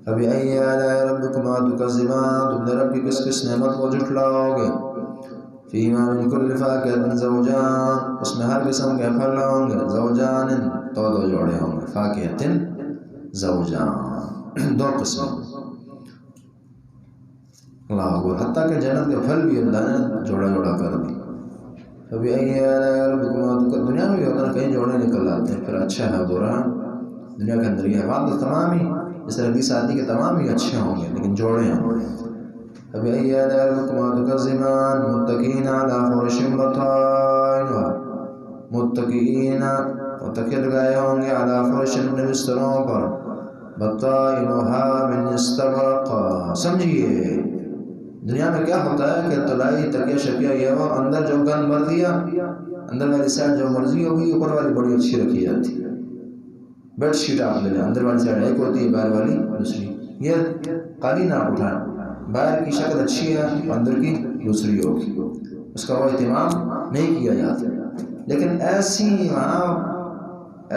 فَبِأَيِّ آلَاءِ رَبِّكُمَا تُكَذِّبَانِ. تم نے رب کی کس کس نعمت کو جھٹلاؤ گے. فِيهِمَا مِن كُلِّ فَاكِهَةٍ زَوْجَانِ. اس میں ہر قسم کے پھل ہوں گے. زوجان، دو دو جوڑے ہوں گے. فَاكِهَةٍ زَوْجَان، دو قسم. اللہ اکبر. حتیٰ کہ جنت کے پھل بھی اللہ نے جوڑا جوڑا کر دی. فَبِأَيِّ آلَاءِ رَبِّكُمَا تُكَذِّبَانِ. دنیا میں بھی ہوتا ہے کہیں جوڑے نکل آتے ہیں، پھر اچھا ہے برا، دنیا کے اندر یہ بات تمام ہی اس حدیث آتی کہ تمام ہی اچھے ہوں گے لیکن جوڑے ہیں. فَبِأَيِّ آلَاءِ رَبِّكُمَا تُكَذِّبَانِ. مُتَّكِئِينَ عَلَىٰ فُرُشٍ بَطَائِنُهَا. متقین، متکئ لگائے ہوں گے عَلَىٰ فُرُشٍ اپنے بستروں پر. بَطَائِنُهَا مِنْ اسْتَبْرَقٍ. سمجھیے دنیا میں کیا ہوتا ہے کہ طلائی تکیہ شکیہ یہ وہ اندر جو گند بھر دیا، اندر والی سائڈ جو مرضی ہوگی، اوپر والی بڑی اچھی رکھی جاتی ہے. بیڈ شیٹ آپ لے لیں، اندر والی سائڈ ایک ہوتی ہے، باہر والی دوسری. یہ قالین آپ اٹھائیں، باہر کی شکل اچھی ہے، اندر کی دوسری ہوگی، اس کا وہ اہتمام نہیں کیا جاتا. لیکن ایسی وہاں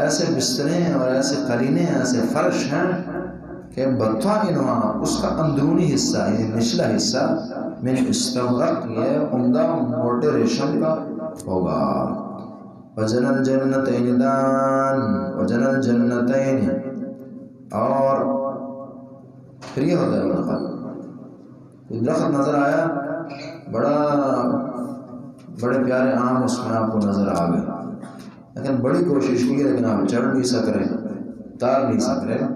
ایسے بستریں اور ایسے قالینیں، ایسے فرش ہیں کہ بطائنہا اس کا اندرونی حصہ یعنی نچلا حصہ من استبرق یہ عمدہ موٹے ریشم کا ہوگا. وجن الجنتین دان وجن الجنتین اور پھر یہ ہوتا ہے درخت درخت نظر آیا بڑے پیارے آم اس میں آپ کو نظر آ گئے لیکن بڑی کوشش کی لیکن آپ چڑھ نہیں سک رہے اتار نہیں سک رہے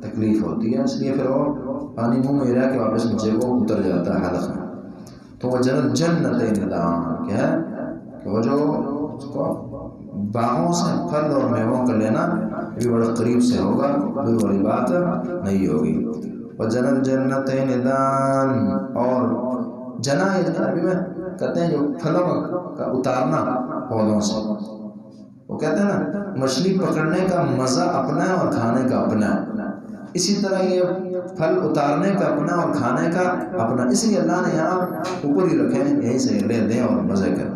تکلیف ہوتی ہے اس لیے پھر وہ پانی منہ میں رہ کے واپس نیچے کو اتر جاتا ہے حلق میں. تو وہ جنتین دان کیا ہے کہ وہ جو اس کو باغوں سے پھل اور میووں کا لینا یہ بھی بڑے قریب سے ہوگا دور والی بات نہیں ہوگی. وجن الجنتین دان اور جنا عربی میں کہتے ہیں جو پھلوں کا اتارنا پودوں سے وہ کہتے ہیں نا مچھلی پکڑنے کا مزہ اپنا ہے اور کھانے کا اپنا ہے اسی طرح یہ پھل اتارنے کا اپنا اور کھانے کا اپنا اس لیے اللہ نے یہاں اوپر ہی رکھے ہیں یہیں سے لے دیں اور مزے کریں.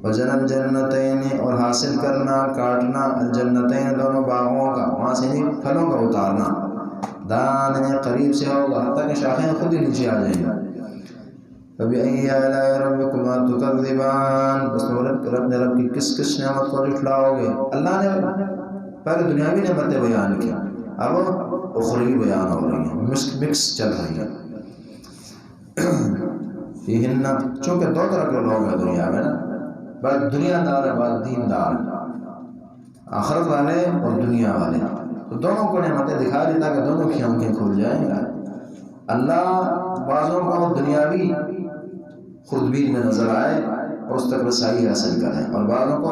وجن الجنتین اور حاصل کرنا کاٹنا الجنتین دونوں باغوں کا وہاں سے نہیں پھلوں کا اتارنا دان قریب سے ہوگا حتیٰ کہ شاخیں خود ہی نیچے آ جائیں گی. فبأي آلاء ربكما تكذبان بس رب کی کس نعمت کو جھٹلاؤ گے. اللہ نے پہلے دنیاوی نعمتیں بیان کی اب اخروی بیان ہو رہی ہیں مکس چل رہی ہے. فیہن چونکہ دو طرح کے لوگ ہیں دنیا میں نا بعد دنیا دار ہے بعد دین دار آخرت والے اور دنیا والے تو دونوں کو نعمتیں دکھا دی تاکہ دونوں کی آنکھیں کھل جائیں گا. اللہ بعضوں کو دنیاوی خوردبین میں نظر آئے اور اس تک رسائی حاصل کریں اور بعضوں کو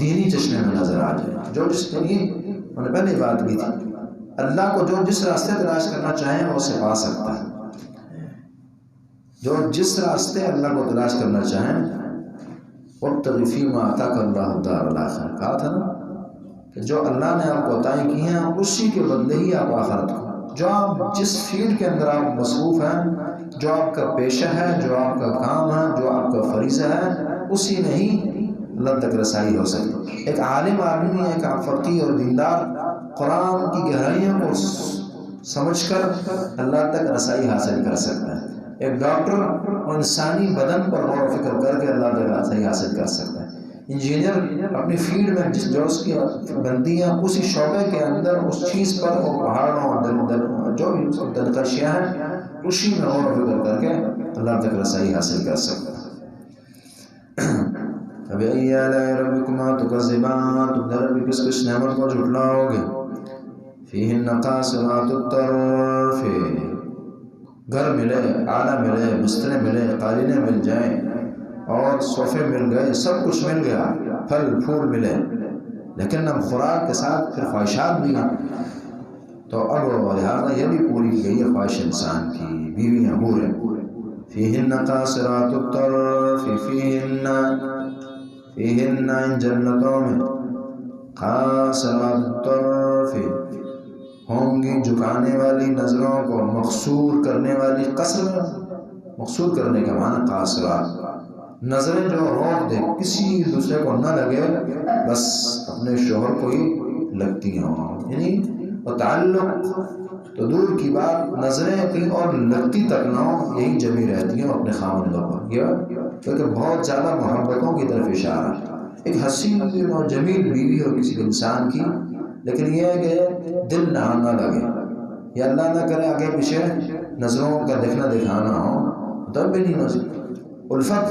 دینی چشمے میں نظر آ جائے جو جس کے لیے انہوں نے پہلے بات کی تھی اللہ کو جو جس راستے تلاش کرنا چاہیں وہ اسے پا سکتا ہے. جو جس راستے اللہ کو تلاش کرنا چاہیں وَابْتَغِ فِيمَا آتَاكَ اللَّهُ الدَّارَ الْآخِرَةَ کہا تھا نا کہ جو اللہ نے آپ کو عطائیں کی ہیں اسی کے بدلے ہی آپ آخرت کو جو آپ جس فیلڈ کے اندر آپ مصروف ہیں جو آپ کا پیشہ ہے جو آپ کا کام ہے جو آپ کا فریضہ ہے اسی میں ہی اللہ تک رسائی ہو سکتی. ایک عالم آدمی ایک فقیہ اور دیندار قرآن کی گہرائیوں کو سمجھ کر اللہ تک رسائی حاصل کر سکتا ہے. ایک ڈاکٹر انسانی بدن پر غور و فکر کر کے اللہ تک رسائی حاصل کر سکتا ہے. انجینئر اپنی فیلڈ میں جو اس کی بندیاں اسی شعبے کے اندر اس چیز پر وہ پہاڑوں جو بھی دلکشیاں ہیں اسی میں غور و فکر کر کے اللہ تک رسائی حاصل کر سکتا ہے. فَبِأَيِّ آلَاءِ رَبِّكُمَا تُكَذِّبَانِ تم در کس کس نعمت کو جھٹلاؤ گے. فِيهِنَّ قَاصِرَاتُ الطَّرْفِ گھر ملے آلہ ملے بستریں ملے قالینیں مل جائیں اور صوفے مل گئے سب کچھ مل گیا پھل پھول ملے لیکن اب خوراک کے ساتھ پھر خواہشات بھی ہیں تو اب لہٰذا یہ بھی پوری کی گئی ہے خواہش انسان کی بیویاں حوریں. فِيهِنَّ قَاصِرَاتُ الطَّرْفِ فِيهِنَّ ان جنتوں میں قَاصِرَاتُ الطَّرْفِ ہوں گی جھکانے والی نظروں کو مقصور کرنے والی قصر مقصور کرنے کا معنی قاصرات نظریں جو روک دے کسی دوسرے کو نہ لگے بس اپنے شوہر کو ہی لگتی ہوں یعنی وہ تعلق تو دور کی بات نظریں کہیں اور لگتی تک نہ ہو یہی جمی رہتی ہیں اپنے خاوندوں پر کیونکہ بہت زیادہ محبتوں کی طرف اشارہ. ایک حسین اور جمیل بیوی ہو کسی انسان کی لیکن یہ ہے کہ دل نہ لگے یا اللہ نہ کرے آگے پیچھے نظروں کا دیکھنا دکھانا ہو تب بھی نہیں نظر الفت.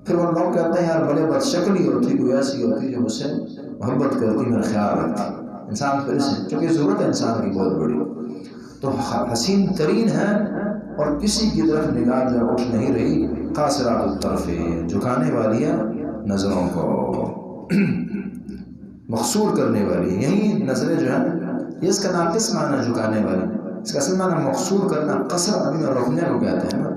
پھر وہ لوگ کہتے ہیں یار بڑے بد شکلی ہوتی کوئی ایسی ہوتی جو مجھ سے محبت کرتی میرا خیال رکھتی انسان پھر سے چونکہ ضرورت ہے انسان کی بہت بڑی تو حسین ترین ہے اور کسی کی طرف نگاہ جو اٹھ نہیں رہی قاصرات الطرف جھکانے والی ہے نظروں کو مقصور کرنے والی یہی نظریں جو ہیں یہ اس کا ناقص معنی جھکانے والی اس کا اصل معنی مقصور کرنا قصر ابھی میں روکنے کو کہتے ہیں نا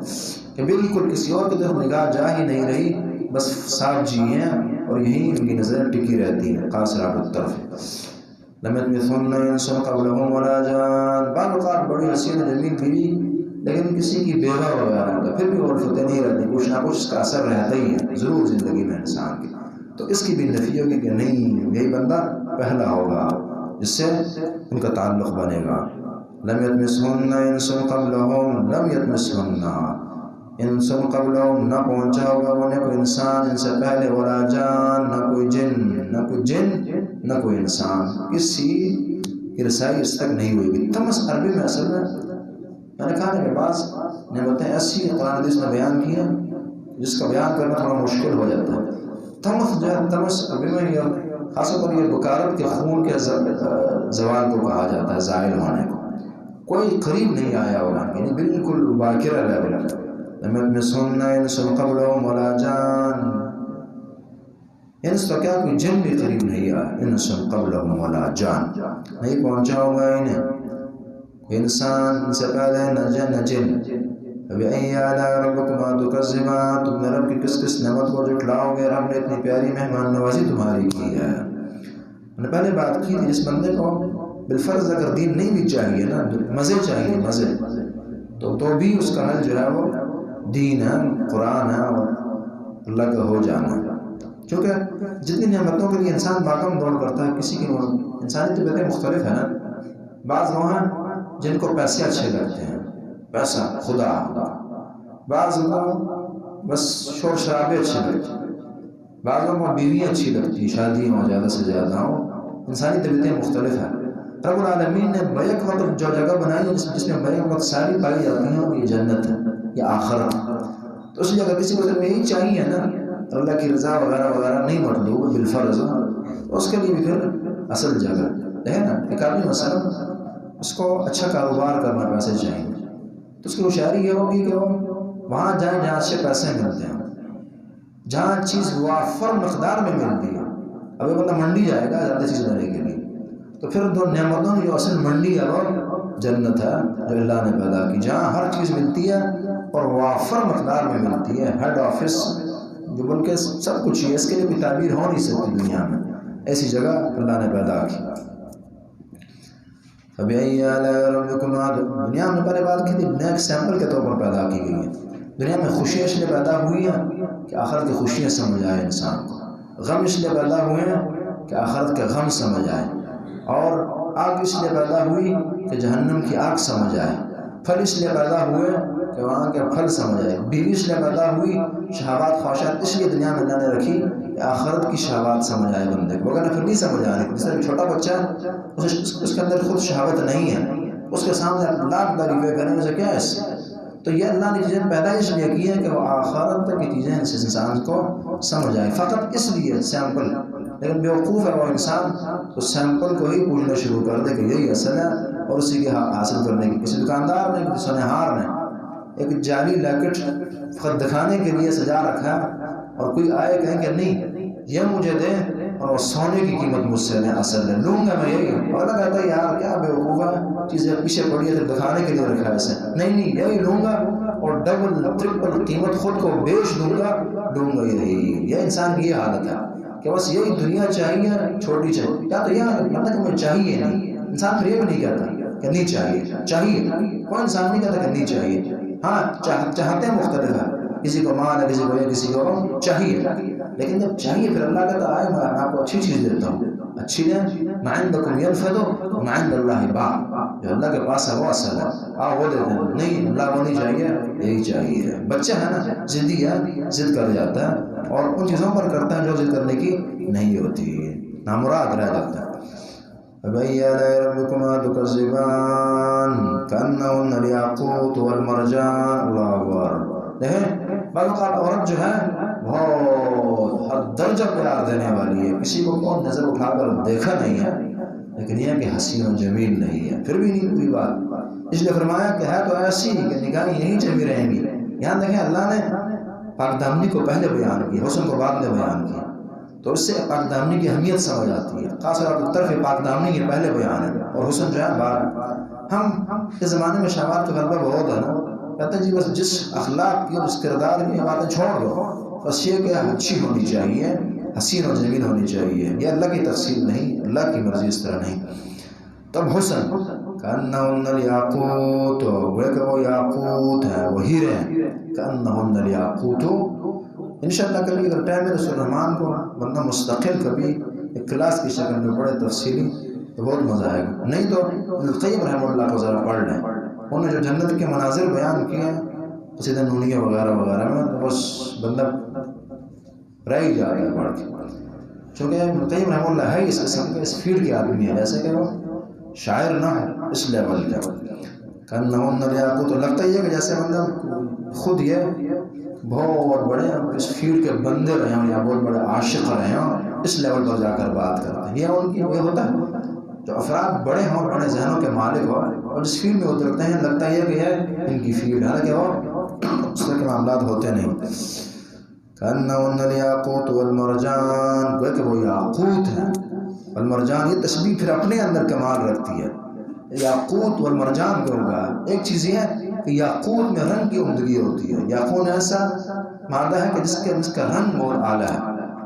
کہ بالکل کسی اور کی طرف نگاہ جا ہی نہیں رہی بس صاف جی ہیں اور یہی ان کی نظریں ٹکی رہتی ہیں. قاصرات الطرف لم يطمثهن انس قبلهم ولا جان بعض اوقات بڑی حسین جمیل بیوی لیکن کسی کی بیوہ وغیرہ ہوتا پھر بھی غرفتیں نہیں رہتی کچھ نہ کچھ اس کا اثر رہتا ہی ہے ضرور زندگی میں انسان کی تو اس کی بھی نفی ہوگی کہ نہیں یہی بندہ پہلا ہوگا جس سے ان کا تعلق بنے گا. لم یطمثہن انس قبلہم، لم یطمثہن انس قبلہم، نہ پہنچا ہوگا انہیں کوئی انسان ان سے پہلے، ولا جان، نہ کوئی جن، نہ کوئی جن نہ کوئی انسان، کسی کی رسائی اس تک نہیں ہوئی۔ تمس عربی میں اصل میں نے کہا کہ بعض نعمتیں ایسی قرآن حدیث نے بیان کی ہیں جس کا بیان کرنا تھوڑا مشکل ہو جاتا ہے۔ تمس جو ہے، تمس عربی میں یہ خاص طور پر یہ بکارت کے خون کے زوال کو کہا جاتا ہے، زائل ہونے کو۔ کوئی قریب نہیں آیا ہوگا، یعنی بالکل باکرہ لیول، لم یطمثہن انس قبلہم ولا جان، انس تو کیا کوئی جن بھی قریب نہیں آیا، انس قبلہم ولا جان، نہیں پہنچا ہوگا انہیں کوئی انسان ان سے پہلے، نہ جن نہ جن۔ فبأي آلاء ربكما تكذبان، تم نے رب کی کس کس نعمت کو جھٹلاؤ گے، رب نے اتنی پیاری مہمان نوازی تمہاری کی ہے۔ میں نے پہلے بات کی تھی، جس بندے کو بالفرض اگر دین نہیں بھی چاہیے نا، مزے چاہیے، مزے، تو بھی اس کا حل جو ہے وہ دین ہے، قرآن ہے اور اللہ کا ہو جانا ہے۔ کیونکہ جتنی نعمتوں کے لیے انسان بھاگم دوڑ کرتا ہے، کسی کی انسانی طبیعتیں مختلف ہیں نا۔ بعض وہ ہیں جن کو پیسے اچھے لگتے ہیں، پیسہ، خدا، بعض لوگ بس شور شرابے اچھے لگتے ہیں، بعض لوگوں کو بیوی اچھی لگتی، شادی ہوں زیادہ سے زیادہ ہوں، انسانی طبیعتیں مختلف ہیں۔ رب العالمین نے بیک وقت جو جگہ بنائی ہے جس میں بیک وقت ساری پائی جاتی ہیں، وہ یہ جنت ہے، یہ آخرت ہے۔ تو اس لیے اگر کسی کو صرف یہی چاہیے نا، اللہ کی رضا وغیرہ وغیرہ نہیں مطلوب بالفرض، تو اس کے لیے بھی پھر اصل جگہ ہے نا۔ ایک آدمی مثلا اس کو اچھا کاروبار کرنا، پیسے چاہیے، تو اس کی ہوشیاری یہ ہوگی کہ وہ وہاں جائیں جہاں اچھے پیسے ملتے ہیں، جہاں چیز وافر مقدار میں ملتی ہے۔ اب یہ بندہ منڈی جائے گا زیادہ چیز لینے کے لیے، تو پھر دو نعمتوں کی جو اصل منڈی ہے وہ جنت ہے جو اللہ نے پیدا کی، جہاں ہر چیز ملتی ہے اور وافر مقدار میں ملتی ہے، ہیڈ آفس جو بلکہ سب کچھ ہے، اس کے لیے کوئی تعبیر ہو نہیں سکتی دنیا میں، ایسی جگہ اللہ نے پیدا کی۔ فبأي آلاء ربكما، دنیا میں پہلے بات کی تھی، دنیا ایک سیمپل کے طور پر پیدا کی گئی ہے۔ دنیا میں خوشیاں اس لیے پیدا ہوئی ہیں کہ آخرت کی خوشیاں سمجھ آئے انسان کو، غم اس لیے پیدا ہوئے ہیں کہ آخرت کے غم سمجھ آئے، اور آگ اس لیے پیدا ہوئی کہ جہنم کی آگ سمجھ آئے، پھل اس لیے پیدا ہوئے کہ وہاں کے پھل سمجھ آئے، بیوی اس لیے پیدا ہوئی، شہوات خواہشات اس لیے دنیا میں اللہ نے رکھی کہ آخرت کی شہوات سمجھ آئے بندے کو، وغیرہ پھر نہیں سمجھ آ رہی۔ جس طرح چھوٹا بچہ ہے، اس کے اندر خود شہوت نہیں ہے، اس کے سامنے لاکھ تعریفیں کریں اسے کیا ہے اس، تو یہ اللہ نے چیزیں پیدا اس لیے کی ہے کہ وہ آخرت کی چیزیں انسان کو سمجھ آئے، فقط اس لیے سیمپل۔ لیکن بیوقوف ہے وہ انسان، تو سیمپل کو ہی پوچھنا شروع کر دے کہ یہی اصل ہے، اور اسی کے حاصل کرنے کی کسی دکاندار نے، کسی سنہار نے ایک جعلی لیکٹ فقط دکھانے کے لیے سجا رکھا ہے، اور کوئی آئے کہیں کہ نہیں یہ مجھے دے اور سونے کی قیمت مجھ سے لیں، اصل ہے لوں گا میں یہی، اور اللہ کہتا ہے یار کیا بیوقوف ہے، چیزیں پیچھے پڑی ہے صرف دکھانے کے لیے رکھا ہے اسے، نہیں یہی لوں گا اور ڈبل ٹرپل قیمت خود کو بیچ دوں گا یہی۔ یہ انسان کی یہ حالت ہے کہ بس یہی دنیا چاہیے، چھوٹی چاہیے، یا تو یہ مطلب کہ مجھے چاہیے نہیں، انسان پھر یہ بھی نہیں کہتا کہ نہیں چاہیے، کوئی انسان نہیں کہتا کہ نہیں چاہیے، ہاں چاہتے ہیں مختلف ہے، کسی کو مال ہے، کسی کو یہ، کسی کو چاہیے، لیکن جب چاہیے پھر اللہ کہتا ہے میں آپ کو اچھی چیز دیتا ہوں، اچھی دیں، ما عندکم ينفد وما عند اللہ باق، جو اللہ کے پاس ہے وہ اصل ہے، آپ وہ دیتے ہیں، نہیں اللہ وہ نہیں چاہیے، یہی چاہیے۔ بچہ ہے نا، ضدی ہے، ضد کر جاتا ہے اور ان چیزوں پر کرتا ہے جو ضد کرنے کی نہیں ہوتی، نامراد رہ جاتا ہے۔ فبأي آلاء ربكما تكذبان كأنهن الياقوت والمرجان، اللہ اکبر۔ دیکھیں بعض اوقات عورت جو ہے بہت ہر درجہ پیار دینے والی ہے، کسی کو کون نظر اٹھا کر دیکھا نہیں ہے، لیکن یہ کہ حسین و جمیل نہیں ہے، پھر بھی نہیں کوئی بات، اس لیے فرمایا کہ ہے تو ایسی کہ نگاہیں یہی جمی رہیں گی۔ یہاں دیکھیں اللہ نے پاک دامنی کو پہلے بیان کیا، حسن کو بعد میں بیان کیا، تو اس سے پاک دامنی کی اہمیت سمجھ آتی ہے، خاص طور پر طرف پاک دامنی کے پہلے بیان ہے، اور حسن جو ہے بعد۔ ہم اس زمانے میں شہوات کا غلبہ بہت ہے نا، کہتے ہیں جی بس جس اخلاق کی اس کردار کی باتیں چھوڑ دو، بس یہ کہ اچھی ہونی چاہیے، حسین و جمیل ہونی چاہیے، یہ اللہ کی تقسیم نہیں، اللہ کی مرضی اس طرح نہیں۔ تب حسن کأنہن الیاقوت، گویا کہ وہ یاقوت ہے، وہ ہیرے ہیں، کأنہن الیاقوت۔ انشاءاللہ کبھی اگر ٹائم ہے تو الرحمن کو بندہ مستقل کبھی ایک کلاس کی شکل میں پڑھے تفصیلی، تو بہت مزہ آئے گا. نہیں تو ابن القیم رحمہ اللہ کو ذرا پڑھ لیں، انہوں نے جو جنت کے مناظر بیان کیے ہیں قصیدہ نونیہ وغیرہ وغیرہ میں، تو بس بندہ رہ ہی جاتا ہے پڑھ کے. چونکہ ابن القیم رحمہ اللہ ہے اس قسم کے، اس فیلڈ کے آدمی ہے، جیسے کہ وہ شاعر نہ ہو اس لیول کا. کأنہن الیاقوت، تو لگتا ہی ہے کہ جیسے بندہ خود یہ بہت بڑے اس فیلڈ کے بندے رہے ہوں یا بہت بڑے عاشق رہے ہوں، اس لیول پر جا کر بات کرتے ہیں. یہ ان کی یہ ہوتا ہے جو افراد بڑے ہوں، بڑے ذہنوں کے مالک ہوں اور اس فیلڈ میں اترتے ہیں، لگتا ہے کہ یہ ان کی فیلڈ ہے، حالانکہ وہ اس طرح کے معاملات ہوتے نہیں. کأنہن الیاقوت والمرجان، گویا کہ وہ یاقوت ہیں. والمرجان یہ تشبیہ پھر اپنے اندر کمال رکھتی ہے. یاقوت والمرجان کو ہوگا. ایک چیز یہ ہے کہ یاقوت میں رنگ کی عمدگی ہوتی ہے، یاقوت ایسا مادہ ہے کہ جس کا رنگ بہت اعلیٰ ہے،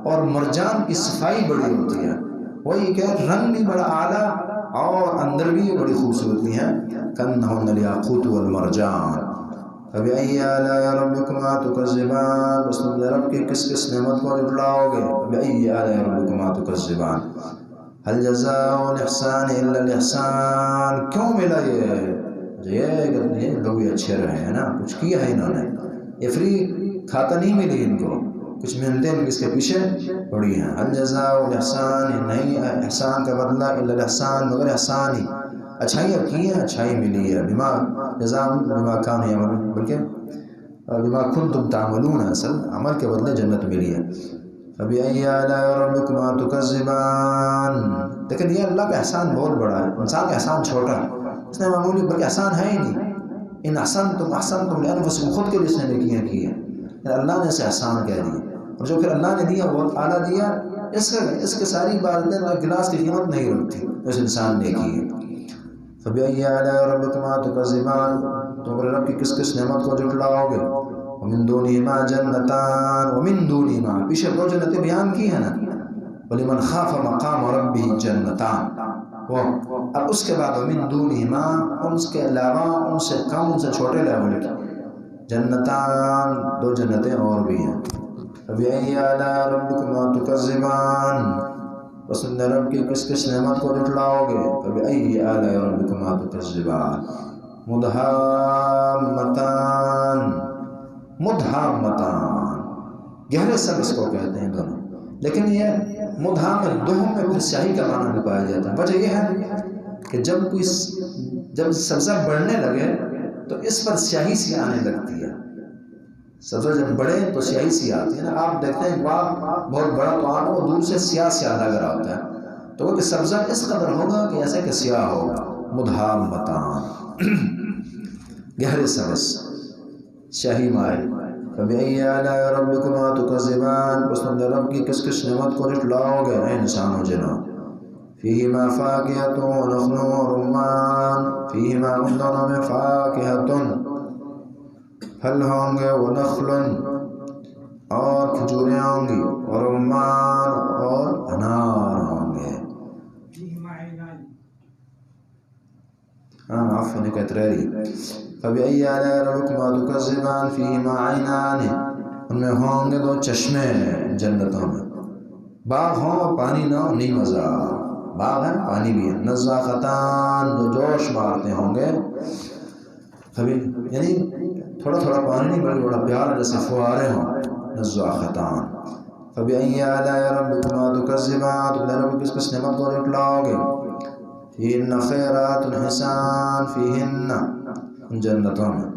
اور مرجان کی صفائی بڑی ہوتی ہے. وہی کہ رنگ بھی بڑا اعلیٰ اور اندر بھی بڑی خوبصورتی ہے. کأنہن الیاقوت والمرجان. فبأي آلاء ربكما تكذبان، بس تم رب کی کس کس نعمت کو جھٹلاؤ گے. فبأي آلاء ربكما تكذبان. هل جزاء الإحسان إلا الإحسان. کیوں ملا یہ لوگ یہ اچھے رہے ہیں نا، کچھ کیا ہے انہوں نے، یہ فری کھاتا نہیں ملی ان کو، کچھ محنتیں اس کے پیچھے پڑی ہیں. هل جزاء الإحسان، نہیں احسان کا بدلہ الا الإحسان، مگر احسان ہی، اچھائیاں کی ہیں، اچھائی ملی ہے. بما جزاء بما كانوا يعملون، بلکہ بما كنتم تعملون، اصل عمل کے بدلے جنت ملی ہے. فبأي آلاء ربكما تكذبان. لیکن یہ اللہ کا احسان بہت بڑا ہے، انسان کا احسان چھوٹا ہے، اس نے معمولی بلکہ احسان ہے ہی نہیں. ان احسنتم لانفسکم، خود کے لیے اس نے نیکیاں کی ہیں، اللہ نے اسے احسان کہہ دیا، اور جو پھر اللہ نے دیا بہت اعلیٰ دیا. اس کے ساری باتیں گلاس کی قیمت نہیں رکھتی اس انسان نے کی ہے. فبأي آلاء ربكما تكذبان، تو اپنے رب کی کس کس نعمت کو جھٹلاؤ گے. ومن دونہما جنتان، ومن دونہما، پیچھے دو جنتیں بیان کی ہیں نا. ولمن خاف مقام ربہ جنتان، وہ اب اس کے بعد ومن دونہما، ان کے علاوہ، ان سے کم، ان سے چھوٹے لیول کی جنتان، دو جنتیں اور بھی ہیں. فبأي آلاء ربكما تكذبان، بس ان رب کی کس کس نعمت کو جھٹلاؤ گے. فبأي آلاء ربكما تكذبان. مدھامتان، مدھامتان، گہرے سب اس کو کہتے ہیں دونوں، لیکن یہ مدھام دہم میں پھر سیاہی کا معنی بھی پایا جاتا ہے. وجہ یہ ہے کہ جب سبزہ بڑھنے لگے تو اس پر سیاہی سی آنے لگتی ہے. سبزہ جب بڑھے تو سیاہی سی آتی ہے نا. آپ دیکھتے ہیں باغ بہت بڑا تو آپ کو دور سے سیاہ سیاہ لگ رہا ہوتا ہے، تو وہ کہ سبزہ اس قدر ہوگا کہ ایسے کہ سیاہ ہوگا. مدھامتان، گہرے سبز، سیاہی مائل. فبأي آلاء ربكما تكذبان، بس تم رب کی کس کس نعمت کو جھٹلاؤ گے اے انسان و جنوں. فیہما فاکہۃ ونخل ورمان، فیہما، ان دونوں میں فاکہۃ، پھل ہوں گے، ونخل، اور کھجوریں ہوں گی، ورمان، اور انار ہوں گے. عفوا کتراری. فبأي آلاء ربكما تكذبان، فيهما عينان، ان میں ہوں گے دو چشمے جنتوں میں. باغ ہوں اور پانی نہ ہو، نہیں مزہ. باغ ہے پانی بھی ہے. نزاختان، جو جوش مارتے ہوں گے، کبھی یعنی تھوڑا تھوڑا پانی نہیں بلکہ بڑا پیار جیسے فوارے ہوں. نزاختان. فبأي آلاء ربكما تكذبان، تم رب کس کس نعمت کو جھٹلاؤ گے. فیہن خیرات حسان، فیہن، ان جنتوں میں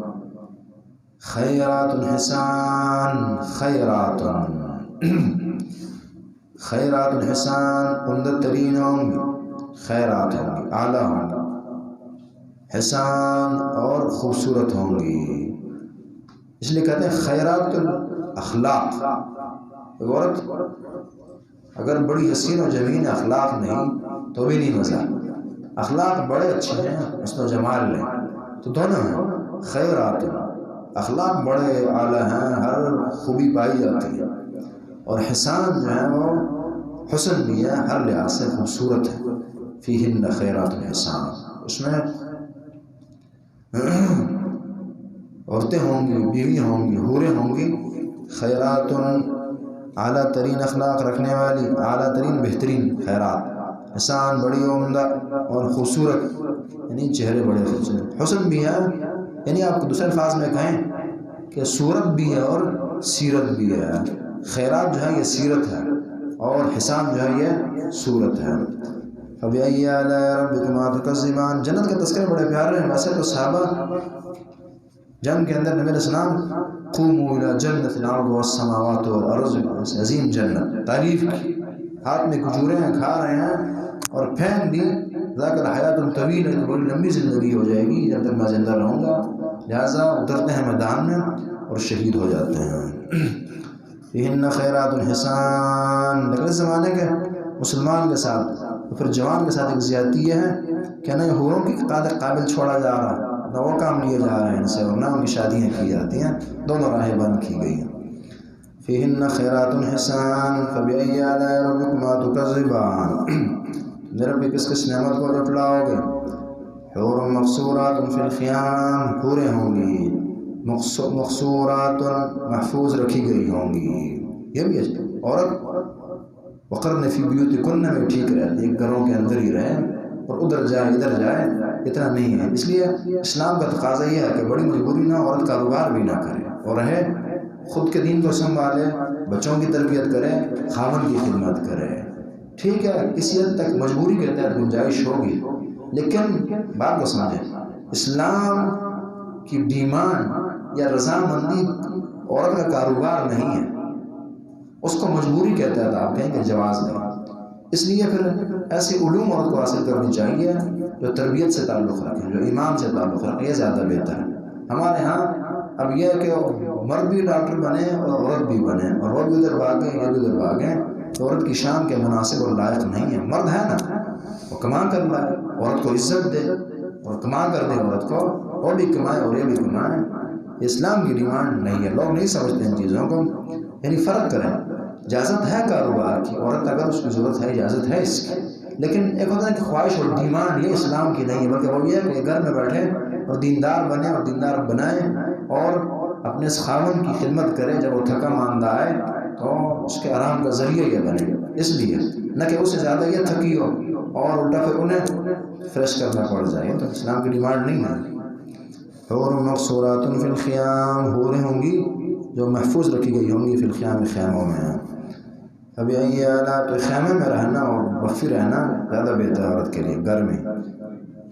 خیرات حسان، خیرات، خیرات حسان، عمدہ ترین ہوں گی، خیرات ہوں گی، اعلیٰ ہوں گی، حسان، اور خوبصورت ہوں گی. اس لیے کہتے ہیں خیرات الاخلاق. عورت اگر بڑی حسین و جمیل اخلاق نہیں تو بھی نہیں مزہ. اخلاق بڑے اچھے ہیں، حسن و جمال لیں تو دونوں ہیں. خیرات، اخلاق بڑے اعلیٰ ہیں، ہر خوبی پائی جاتی ہے، اور حسان جو ہے وہ حسن بھی ہے، ہر لحاظ سے خوبصورت ہے. فیہن خیرات الحسان، اس میں عورتیں ہوں گی، بیوی ہوں گی، حوریں ہوں گی. خیرات، اعلیٰ ترین اخلاق رکھنے والی، اعلیٰ ترین بہترین خیرات. حسان بڑی عمدہ اور خوبصورت، یعنی چہرے بڑے خوبصورت. حسن بھی ہے، یعنی آپ دوسرے الفاظ میں کہیں کہ صورت بھی ہے اور سیرت بھی ہے. خیرات جو ہے یہ سیرت ہے اور حسان جو ہے یہ صورت ہے. فبأي آلاء ربكما تكذبان. جنت کے تذکرے بڑے پیارے ہیں. ویسے تو صحابہ جنگ کے اندر نبی علیہ السلام قوموا الى جنت الارض والسماوات والارض، عظیم جنت تعریف کی، ہاتھ میں کھجوریں ہیں کھا رہے ہیں اور پھینک دی. ذاکر حیات طویل ہے، بڑی لمبی زندگی ہو جائے گی جب تک میں زندہ رہوں گا. لہٰذا اترتے ہیں میدان میں اور شہید ہو جاتے ہیں. فیہن خیرات حسان. لیکن اس زمانے کے مسلمان کے ساتھ پھر جوان کے ساتھ ایک زیادتی یہ ہے کہ نہ حوروں کی قابل چھوڑا جا رہا ہے، نہ وہ کام لیے جا رہے ہیں ان سے، اور نہ ان کی شادیاں کی جاتی ہیں. دونوں راہیں بند کی گئی ہیں. فیہن خیرات حسان فبأي آلاء ربکما تکذبان. میرے رب کی کس کس نعمت کو جھٹلاؤ گے؟ حور مقصورات فی الخیام. حوریں ہوں گی مقصورات محفوظ رکھی گئی ہوں گی. یہ بھی ہے عورت وقرن فی بیوتکن میں ٹھیک رہتی ہے، گھروں کے اندر ہی رہے اور ادھر جائے ادھر جائے اتنا نہیں ہے. اس لیے اسلام کا تقاضا یہ ہے کہ بڑی مجبوری نہ، عورت کاروبار بھی نہ کرے اور رہے خود کے دین کو سنبھالے، بچوں کی تربیت کرے، خاوند کی خدمت کرے. ٹھیک ہے کسی حد تک مجبوری کے تحت گنجائش ہوگی، لیکن بات کو سمجھیں، اسلام کی ڈیمانڈ یا رضامندی عورت کا کاروبار نہیں ہے. اس کو مجبوری کے تحت آپ کہیں کہ جواز نہیں. اس لیے پھر ایسی علوم عورت کو حاصل کرنی چاہیے جو تربیت سے تعلق رکھیں، جو ایمان سے تعلق رکھیں. یہ زیادہ بہتر ہے. ہمارے ہاں اب یہ ہے کہ مرد بھی ڈاکٹر بنے اور عورت بھی بنے، اور وہ بھی ادھر بھاگیں یہ بھی ادھر بھاگیں. تو عورت کی شان کے مناسب اور لائق نہیں ہے. مرد ہے نا، وہ کما کر لائے، عورت کو عزت دے اور کما کر دے عورت کو، وہ بھی کمائے اور یہ بھی کمائے. اسلام کی ڈیمانڈ نہیں ہے. لوگ نہیں سمجھتے ان چیزوں کو. یعنی فرق کریں، اجازت ہے کاروبار کی، عورت اگر اس کی ضرورت ہے اجازت ہے اس کی، لیکن ایک ہوتا ہے کہ خواہش اور ڈیمانڈ یہ اسلام کی نہیں ہے، بلکہ وہ یہ ہے کہ گھر میں بیٹھے اور دیندار بنے اور دیندار بنائیں اور اپنے اس خاوند کی خدمت کرے. جب وہ تھکا ماندہ آئے تو اس کے آرام کا ذریعہ یہ بنے. اس لیے نہ کہ اس سے زیادہ یہ تھکی ہو اور الٹا پھر انہیں فریش کرنا پڑ جائے. تو اسلام کی ڈیمانڈ نہیں ہے. حور مقصورات فی الخیام. حوریں ہوں گی جو محفوظ رکھی گئی ہوں گی فی الخیام، خیموں میں. فبأي آلاء. تو خیمے میں رہنا اور مخفی رہنا زیادہ بہتر ہے عورت کے لیے گھر میں.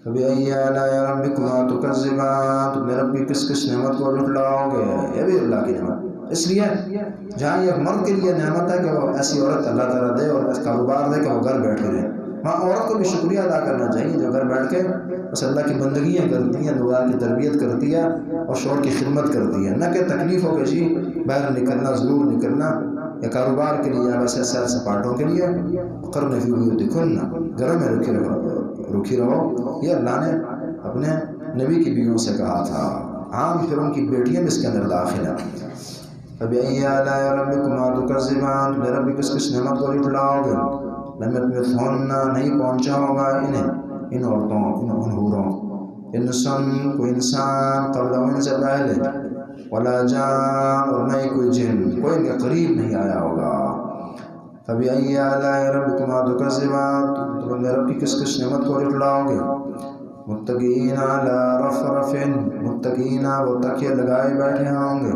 فبأي آلاء ربکما تکذبان. تو میرے رب کی کس کس نعمت کو جھٹلاؤ گے؟ یہ بھی اللہ کی نعمت. اس لیے جہاں یہ مرد کے لیے نعمت ہے کہ وہ ایسی عورت اللہ تعالیٰ دے اور ایسا کاروبار دے کہ وہ گھر بیٹھے رہے، وہاں عورت کو بھی شکریہ ادا کرنا چاہیے جو گھر بیٹھ کے بس اللہ کی بندگیاں کرتی ہیں، دعا کی تربیت کرتی ہے اور شوہر کی خدمت کرتی ہے. نہ کہ تکلیف ہو کہ جی باہر نکلنا، ضرور نکلنا یا کاروبار کے لیے یا ویسے سیر سپاٹوں کے لیے. قرن فی بیوتکن. گھروں میں رکھی رہو. یہ اللہ نے اپنے نبی کی بیویوں سے کہا تھا. عام پھر ان کی بیٹیاں بھی اس کے اندر داخل ہیں. فبأي آلاء ربکما تکذبان. میرے رب کی کس کس نعمت کو جھٹلاؤ گے؟ لم یطمثہن. نہیں پہنچا ہوگا انہیں، ان عورتوں، ان حوروں، انسان کوئی انسان قبل ان سے پہلے، ولا جان اور نہیں کوئی جن، کوئی ان کے قریب نہیں آیا ہوگا. فبأي آلاء ربکما تکذبان. تو میرے رب کی کس کس نعمت کو جھٹلاؤ گے؟ متکئین علی رفرف. متکئین وہ تکیے لگائے بیٹھے ہوں گے،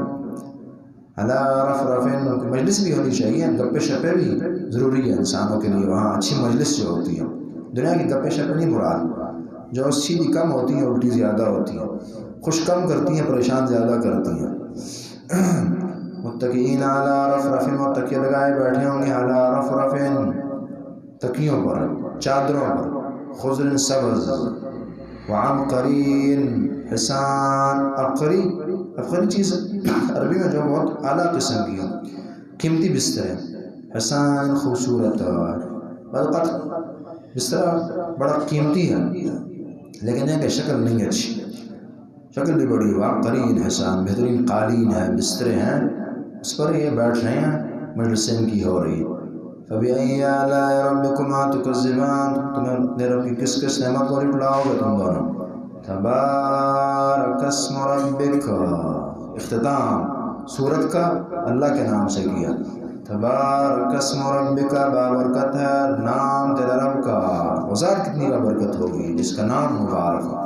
علی رفرف. مجلس بھی ہونی چاہیے، گپے شپے بھی ضروری ہے انسانوں کے لیے. وہاں اچھی مجلس جو ہوتی ہے، دنیا کی گپے شپے نہیں مراد، جو سیدھی کم ہوتی ہیں الٹی زیادہ ہوتی ہیں، خوش کم کرتی ہیں پریشان زیادہ کرتی ہیں. متکئین علی رفرف. وہ تکیے لگائے بیٹھے ہوں گے، علی رفرف تکیوں پر، چادروں پر، خضر سبز، وعبقرین حسان. عبقری چیز عربی میں جو بہت اعلیٰ قسم کی ہو، قیمتی بستر ہے. حسان خوبصورت. بعض بستر بڑا قیمتی ہے لیکن یہ کہ شکل نہیں اچھی، شکل بھی بڑی ہو. عبقرین حسان. بہترین قالین ہے، بستریں ہیں، اس پر یہ بیٹھ رہے ہیں، مجلس ان کی ہو رہی. فبأي آلاء ربکما تکذبان. تمہیں میرے رب کی کس کس نعمت کو جھٹلاؤ گے تم دونوں؟ تبارک اسم ربک. اختتام سورت کا اللہ کے نام سے کیا. تبارک اسم ربک، بابرکت ہے نام تیرے رب کا. وضاحت کتنی بابرکت ہوگی جس کا نام مبارک ہو.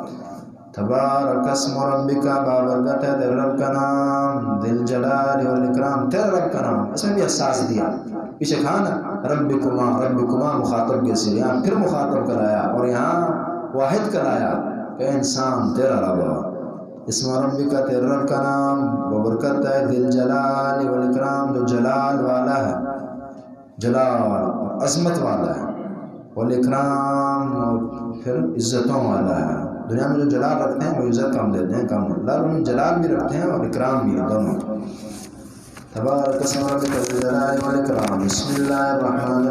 تبارک اسم ربک، بابرکت ہے تیرے رب کا نام. ذی الجلال والاکرام، تیرے رب کا نام. اس میں بھی احساس دیا. پیچھے کہا نا ربکما، ربکما مخاطب کے ساتھ، یہاں پھر مخاطب کرایا اور یہاں واحد کرایا کہ انسان تیرا رب. اسم ربک، تیرے رب کا نام، بابرکت ہے ذی الجلال والاکرام، جو جلال والا ہے، جلال اور عظمت والا ہے، والاکرام اور پھر عزتوں والا ہے. دنیا میں جو جلال رکھتے ہیں وہ عزت کم دیتے ہیں، کم. اللہ ان جلال بھی رکھتے ہیں اور اکرام بھی، دونوں. تبارک اسم ربک ذی الجلال والاکرام. بسم اللہ الرحمن